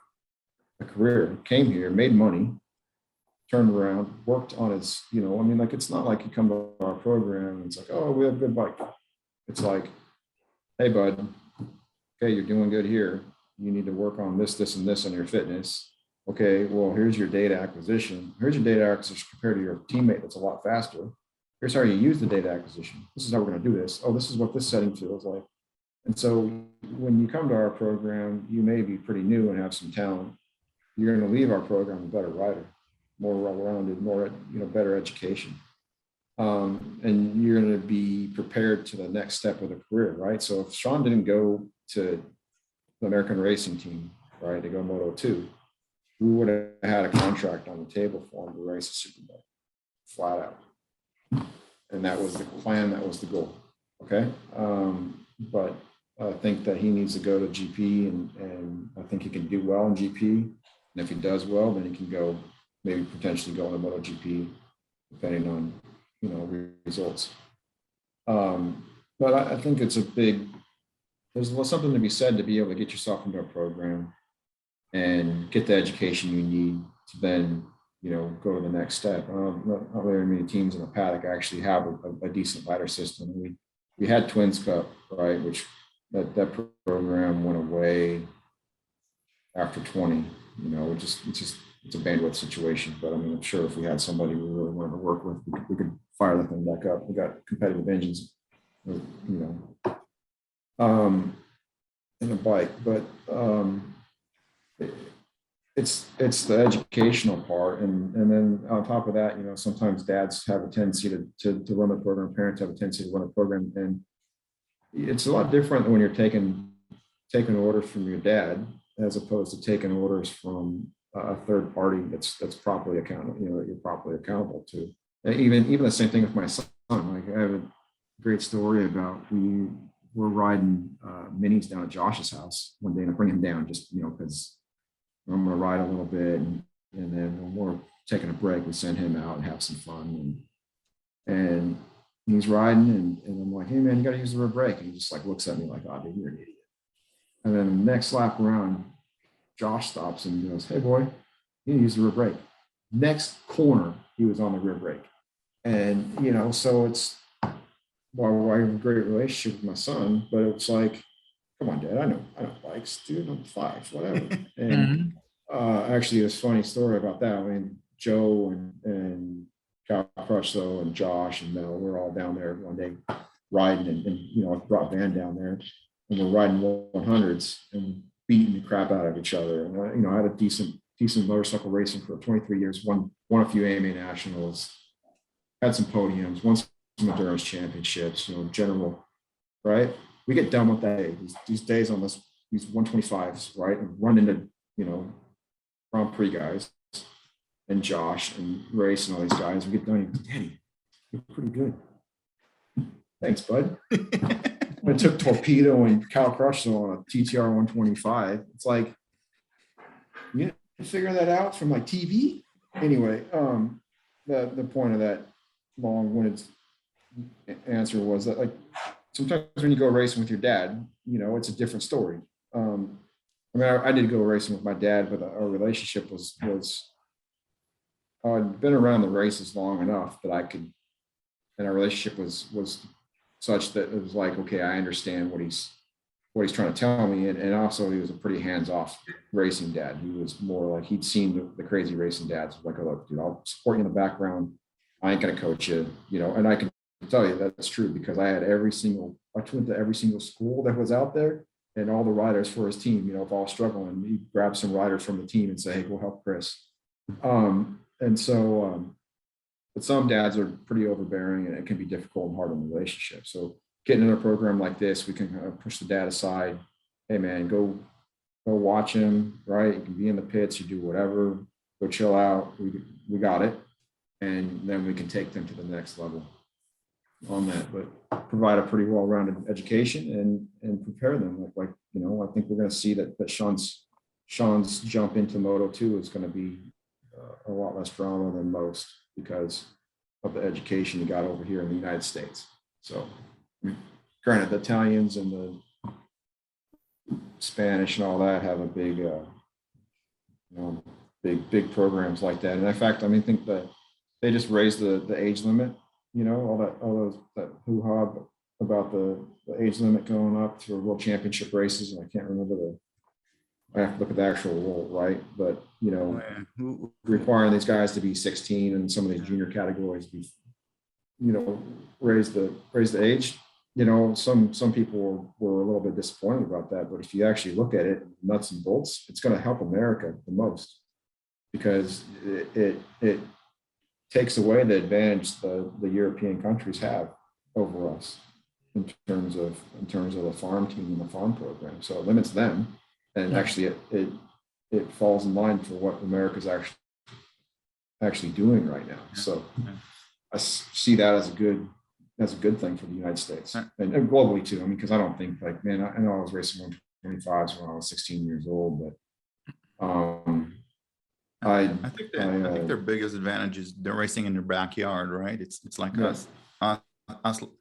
a career, came here, made money, turned around, worked on his, it's not like you come to our program and it's like, oh, we have a good bike. It's like, hey, bud, okay, you're doing good here. You need to work on this, this, and this on your fitness. Okay, well, here's your data acquisition. Here's your data acquisition compared to your teammate that's a lot faster. Here's how you use the data acquisition. This is how we're going to do this. Oh, this is what this setting feels like. And so when you come to our program, you may be pretty new and have some talent. You're going to leave our program a better rider, more well-rounded, more, better education. And you're going to be prepared to the next step of the career, right? So if Sean didn't go to the American racing team, right, to go Moto2, we would have had a contract on the table for him to race a Superbike, flat out. And that was the plan, that was the goal, okay? But I think that he needs to go to GP, and I think he can do well in GP. And if he does well, then he can go, maybe potentially go into MotoGP, depending on, results. But I think it's there's something to be said to be able to get yourself into a program and get the education you need to then, go to the next step. Not very many teams in the paddock actually have a decent ladder system. We had Twins Cup, right, which that program went away after 20. It's a bandwidth situation. But I mean, I'm sure if we had somebody we really wanted to work with, we could fire the thing back up. We got competitive engines, in a bike, but it's the educational part, and then on top of that, sometimes dads have a tendency to run the program, parents have a tendency to run a program, and it's a lot different when you're taking orders from your dad as opposed to taking orders from a third party that's properly accountable, that you're properly accountable to. Even the same thing with my son. Like, I have a great story about we're riding minis down at Josh's house one day, and I bring him down just, because I'm going to ride a little bit. And then when we're taking a break, we send him out and have some fun. And he's riding, and I'm like, hey, man, you got to use the rear brake. And he just like looks at me like, oh, dude, you're an idiot. And then the next lap around, Josh stops and goes, hey, boy, you use the rear brake. Next corner, he was on the rear brake. And, so it's, well, I have a great relationship with my son, but it's like, come on, Dad, I know bikes, dude, I'm 5, whatever. And actually, there's a funny story about that. I mean, Joe and Kyle Crutchlow and Josh and Mel, we're all down there one day riding, and I brought Van down there, and we're riding 100s and beating the crap out of each other. And I had a decent motorcycle racing for 23 years, won a few AMA nationals, had some podiums, won some endurance championships, general, right? We get done with that. These days on this these 125s, right? And run into, you know, Grand Prix guys and Josh and Race and all these guys. We get done, he goes, Daddy, you're pretty good. Thanks, bud. I took Torpedo and Kyle Crutchlow on a TTR 125. It's like, you figure that out from like TV. Anyway, the point of that long-winded answer was that, like, sometimes when you go racing with your dad, you know, it's a different story. I mean, I did go racing with my dad, but our relationship was I'd been around the races long enough that I could, and our relationship was such that it was like, okay, I understand what he's trying to tell me. And also he was a pretty hands-off racing dad. He was more like, he'd seen the crazy racing dads. Like, oh, look, dude, I'll support you in the background. I ain't going to coach you, you know, and I can tell you that's true because I went to every single school that was out there and all the riders for his team, you know, if I was struggling, he'd grab some riders from the team and say, hey, go help Chris. But some dads are pretty overbearing and it can be difficult and hard in the relationship. So getting in a program like this, we can kind of push the dad aside. Hey man, go watch him, right? You can be in the pits, you do whatever, go chill out. We got it. And then we can take them to the next level on that, but provide a pretty well-rounded education and prepare them. Like, you know, I think we're going to see that Sean's jump into Moto2 is going to be a lot less drama than most because of the education he got over here in the United States. So, I mean, granted, the Italians and the Spanish and all that have a big, you know, big programs like that. And in fact, I mean, I think that they just raised the age limit. You know, that hoo-ha about the age limit going up to world championship races, and I can't remember I have to look at the actual rule, right? But you know, requiring these guys to be 16 and some of these junior categories be, you know, raise the age. You know, some people were a little bit disappointed about that, but if you actually look at it, nuts and bolts, it's going to help America the most because it takes away the advantage the European countries have over us in terms of the farm team and the farm program. So it limits them. And actually it falls in line for what America's actually doing right now. So I see that as a good thing for the United States and globally too. I mean, because I don't think like, man, I know I was racing 125s when I was 16 years old, but I think their biggest advantage is they're racing in their backyard, right? It's like us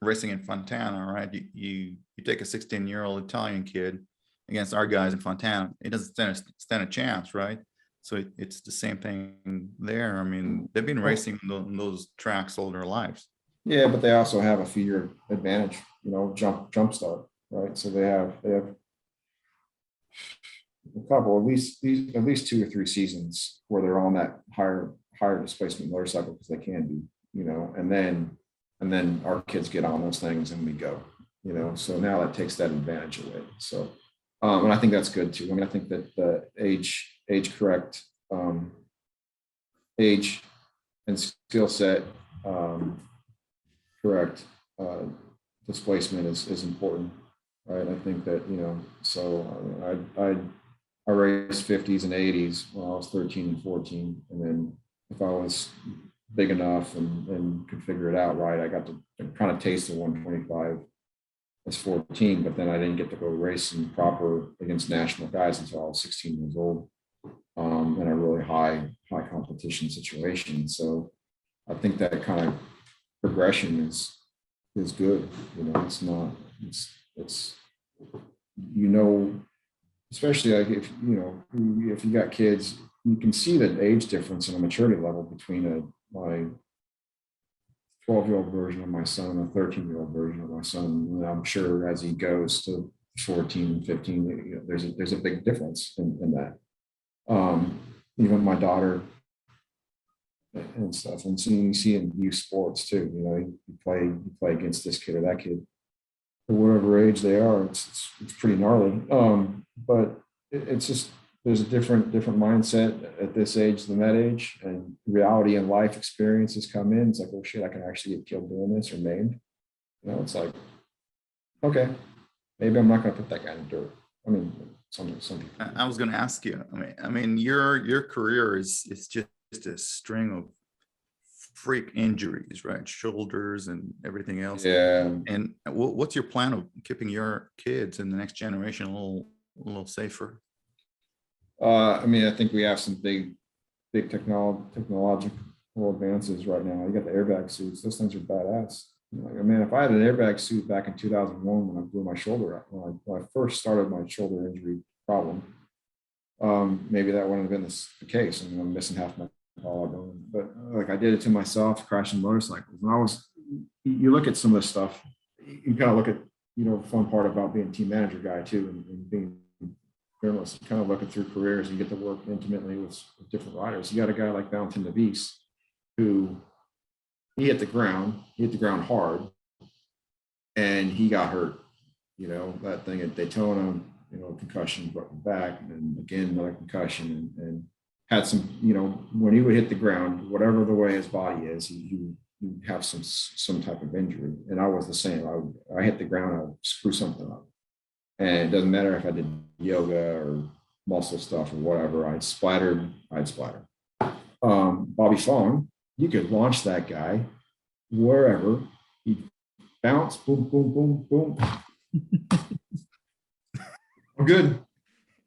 racing in Fontana, right? You take a 16-year-old Italian kid against our guys in Fontana, it doesn't stand a chance, right? So it's the same thing there. I mean, they've been racing on those tracks all their lives. Yeah, but they also have a few-year advantage, you know, jump start, right? So they have a couple, at least 2 or 3 seasons where they're on that higher displacement motorcycle because they can be, you know, and then our kids get on those things and we go, you know, so now that takes that advantage away. So, and I think that's good too. I mean, I think that the age correct age and skill set correct displacement is important, right? I think that, you know, so I raced 50s and 80s when I was 13 and 14. And then if I was big enough and could figure it out right, I got to kind of taste the 125 as 14, but then I didn't get to go racing proper against national guys until I was 16 years old in a really high competition situation. So I think that kind of progression is good. You know, it's you know, especially like if you got kids, you can see the age difference and the maturity level between my 12-year-old version of my son and a 13-year-old version of my son. And I'm sure as he goes to 14 and 15, you know, there's a big difference in that. Even my daughter and stuff, and so you see in youth sports too. You know, you play against this kid or that kid, or whatever age they are. It's pretty gnarly. But it's just there's a different mindset at this age than that age, and reality and life experiences come in. It's like, oh shit, I can actually get killed doing this or maimed. You know, it's like, okay, maybe I'm not going to put that guy in the dirt. I mean, Some people. I was going to ask you. I mean, your career is just a string of freak injuries, right? Shoulders and everything else. Yeah. And what's your plan of keeping your kids in the next generation a little safer? I mean, I think we have some big technological advances right now. You got the airbag suits; those things are badass. Like, I mean, if I had an airbag suit back in 2001 when I blew my shoulder out, when I first started my shoulder injury problem, maybe that wouldn't have been the case. I mean, I'm missing half my collarbone, but like I did it to myself, crashing motorcycles. And you look at some of this stuff, you kind of look at, the fun part about being a team manager guy too, and being journalist, kind of looking through careers and get to work intimately with different riders. You got a guy like Valentin Davis, who he hit the ground hard, and he got hurt. That thing at Daytona, concussion, broken back, and then again another concussion, and had some, when he would hit the ground, whatever the way his body is, he have some type of injury. And I was the same. I hit the ground, I would screw something up. And it doesn't matter if I did yoga or muscle stuff or whatever, I'd splatter. Bobby Fong, you could launch that guy wherever. He'd bounce, boom, boom, boom, boom. I'm good.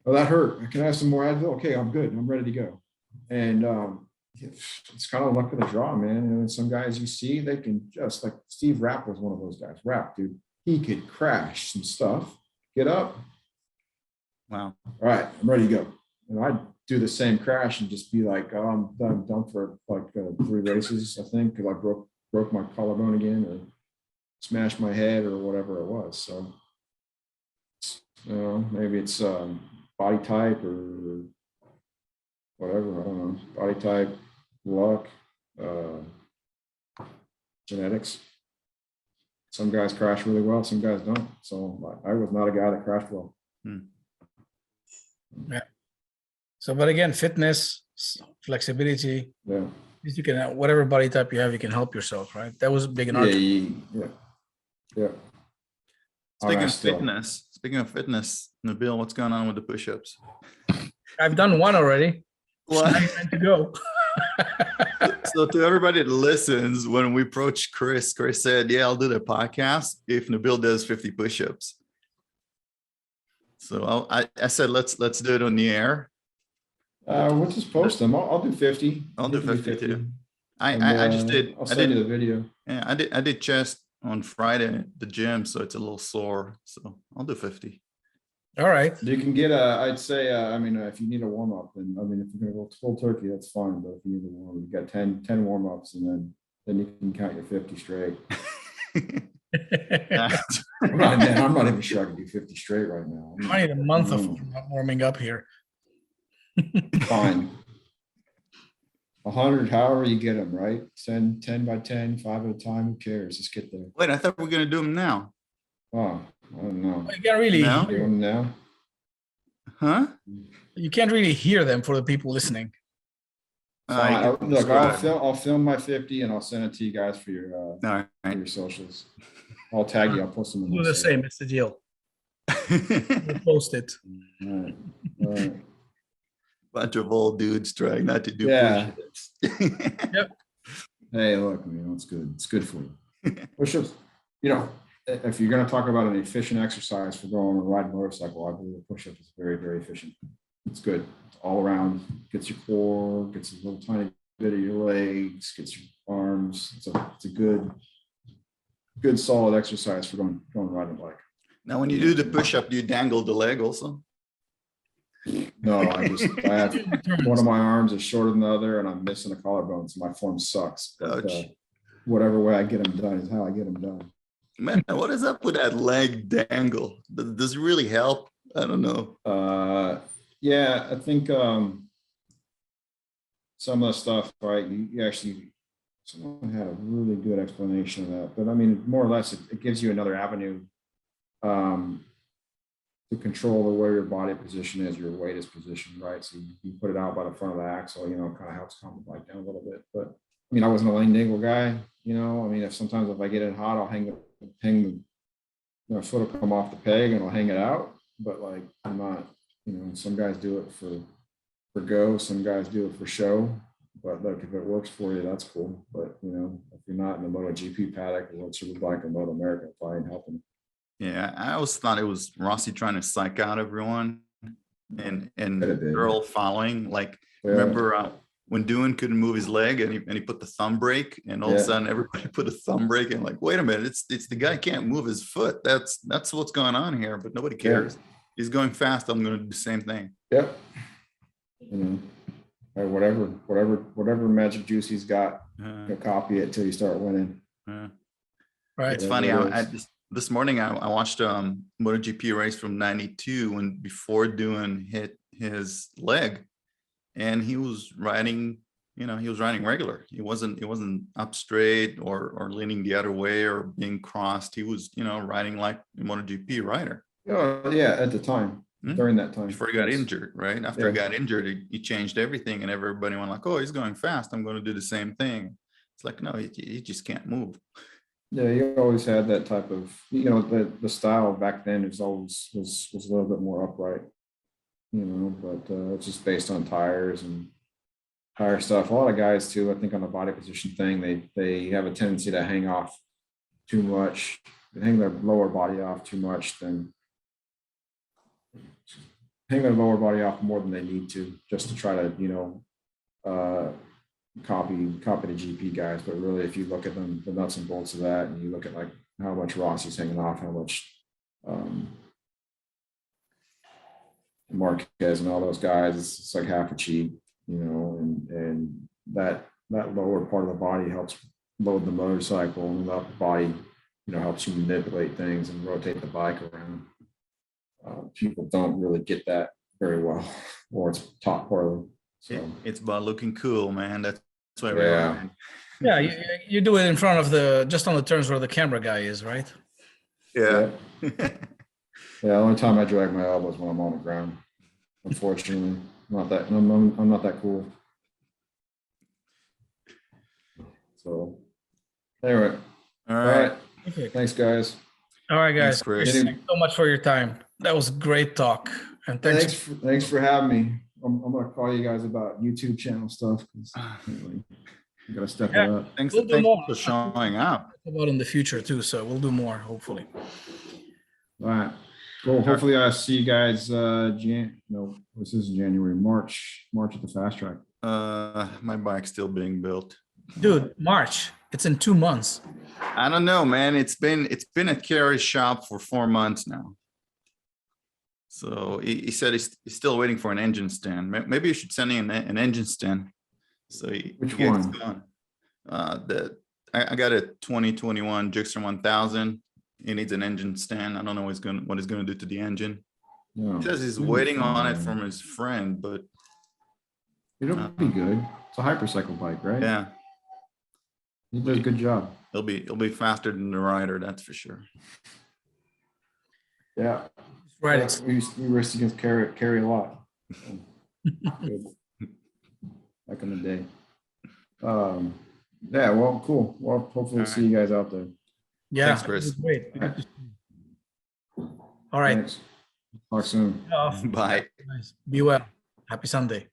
Oh, that hurt. Can I have some more Advil? Okay, I'm good. I'm ready to go. And it's kind of luck of the draw, man. And some guys you see, they can just, like Steve Rapp was one of those guys. Rapp, dude, he could crash some stuff, get up. Wow. All right, I'm ready to go. And I'd do the same crash and just be like, oh, I'm done for like 3 races, I think, because I broke my collarbone again or smashed my head or whatever it was. So, maybe it's body type or whatever. I don't know. Body type, luck, genetics. Some guys crash really well, some guys don't. So I was not a guy that crashed well. Yeah. So, but again, fitness, flexibility. Yeah. You can, whatever body type you have, you can help yourself, right? That was big in our. Yeah. Speaking of fitness, Nabil, what's going on with the push-ups? I've done one already. What? 9 to go. So to everybody that listens, when we approached Chris said, yeah, I'll do the podcast if Nabil does 50 push-ups. So I said, let's do it on the air. We'll just post them. I'll do 50. I'll do 50 too. I just did. I'll send you the video. Yeah, I did chest on Friday at the gym, so it's a little sore. So I'll do 50. All right. You can get I'd say, if you need a warm up, then if you're gonna go full turkey, that's fine. But if you need a warm, you got 10 warm ups, and then you can count your 50 straight. I'm not even sure I can do 50 straight right now. I need a month of warming up here. Fine. 100, however you get them, right? 10 by 10, 5 at a time. Who cares? Just get there. Wait, I thought we were gonna do them now. Oh, I don't know. You can't really No? Do them now? Huh? You can't really hear them for the people listening. Look, I'll film my 50 and I'll send it to you guys for your All right. your socials. I'll tag you. I'll post them. Do the same, Mr. Jill. We'll post it. All right. Bunch of old dudes trying not to do push-ups. Yep. Hey, look, it's good. It's good for you. Push-ups, if you're going to talk about an efficient exercise for going and riding a motorcycle, I believe a push-up is very, very efficient. It's good. It's all around. Gets your core, gets a little tiny bit of your legs, gets your arms. It's a good solid exercise for going riding a bike. Now, when you do the push-up, do you dangle the leg also? No, I have one of my arms is shorter than the other, and I'm missing a collarbone, so my form sucks. But, whatever way I get them done is how I get them done. Man, what is up with that leg dangle? Does it really help? I don't know. Yeah, I think some of the stuff, right? You actually, someone had a really good explanation of that, but I mean, more or less, it gives you another avenue to control the way your body position is, your weight is positioned, right? So you put it out by the front of the axle, it kind of helps calm the bike down a little bit. But I mean, I wasn't a lane dangle guy, sometimes if I get it hot, I'll hang the foot will come off the peg and I'll hang it out. But like, I'm not some guys do it for go, some guys do it for show. But look, if it works for you, that's cool. But if you're not in the MotoGP paddock or what Superbike or Motoamerica, probably ain't helping. Yeah, I always thought it was Rossi trying to psych out everyone, and Could have been. they're all following. Like, Yeah. remember when Doohan couldn't move his leg and he put the thumb brake, and all of a Yeah. sudden everybody put a thumb brake, and like, wait a minute, it's the guy can't move his foot. That's what's going on here, but nobody cares. He's going fast. I'm going to do the same thing. Yep. Or whatever magic juice he's got, you'll copy it till you start winning. Right. It's funny. This morning I watched MotoGP race from '92 when before Doohan hit his leg, and he was riding. He was riding regular. He wasn't up straight or leaning the other way or being crossed. He was riding like a MotoGP rider. Oh yeah, at the time. During that time. Before he got injured, right? After he got injured, he changed everything, and everybody went like, "Oh, he's going fast. I'm going to do the same thing." It's like, no, he just can't move. Yeah, you always had that type of, the style back then was always was a little bit more upright, but it's just based on tires and tire stuff. A lot of guys too, I think on the body position thing, they have a tendency to hang off too much. They hang their lower body off too much, hang their lower body off more than they need to, just to try to, copy the GP guys. But really, if you look at them, the nuts and bolts of that, and you look at like how much Rossi's hanging off, how much Marquez and all those guys, it's like half a cheat, and that lower part of the body helps load the motorcycle, and the upper body, helps you manipulate things and rotate the bike around. People don't really get that very well, or it's taught poorly. So it's about looking cool, man. That's why Yeah, you do it in front of just on the turns where the camera guy is, right? Yeah. The only time I drag my elbows when I'm on the ground. Unfortunately, I'm not that cool. So anyway, all right. Okay. Thanks, guys. All right, guys. Thanks, Chris. Thanks so much for your time. That was great talk. And Thanks for having me. I'm gonna call you guys about YouTube channel stuff, because you gotta step it up. Thanks, We'll do more. for showing up. About in the future too, so we'll do more hopefully. All right, cool. Hopefully I see you guys this is January, March at the fast track. My bike's still being built. Dude, March. It's in 2 months. I don't know, man. It's been at Kerry's shop for 4 months now. So he said he's still waiting for an engine stand. Maybe you should send him an engine stand. So Which one? Going. I got a 2021 Gixxer 1000. He needs an engine stand. I don't know what he's going to do to the engine. No. He says he's waiting on it from his friend, but it'll be good. It's a hypercycle bike, right? yeah, He does a good job. He'll be faster than the rider, that's for sure. Yeah. Right. We raced against Kerry a lot. Back in the day. Yeah, well, cool. Well, hopefully we'll see you guys out there. Yeah. Thanks, Chris. Great. All right. Thanks. Talk soon. Off. Bye. Be well. Happy Sunday.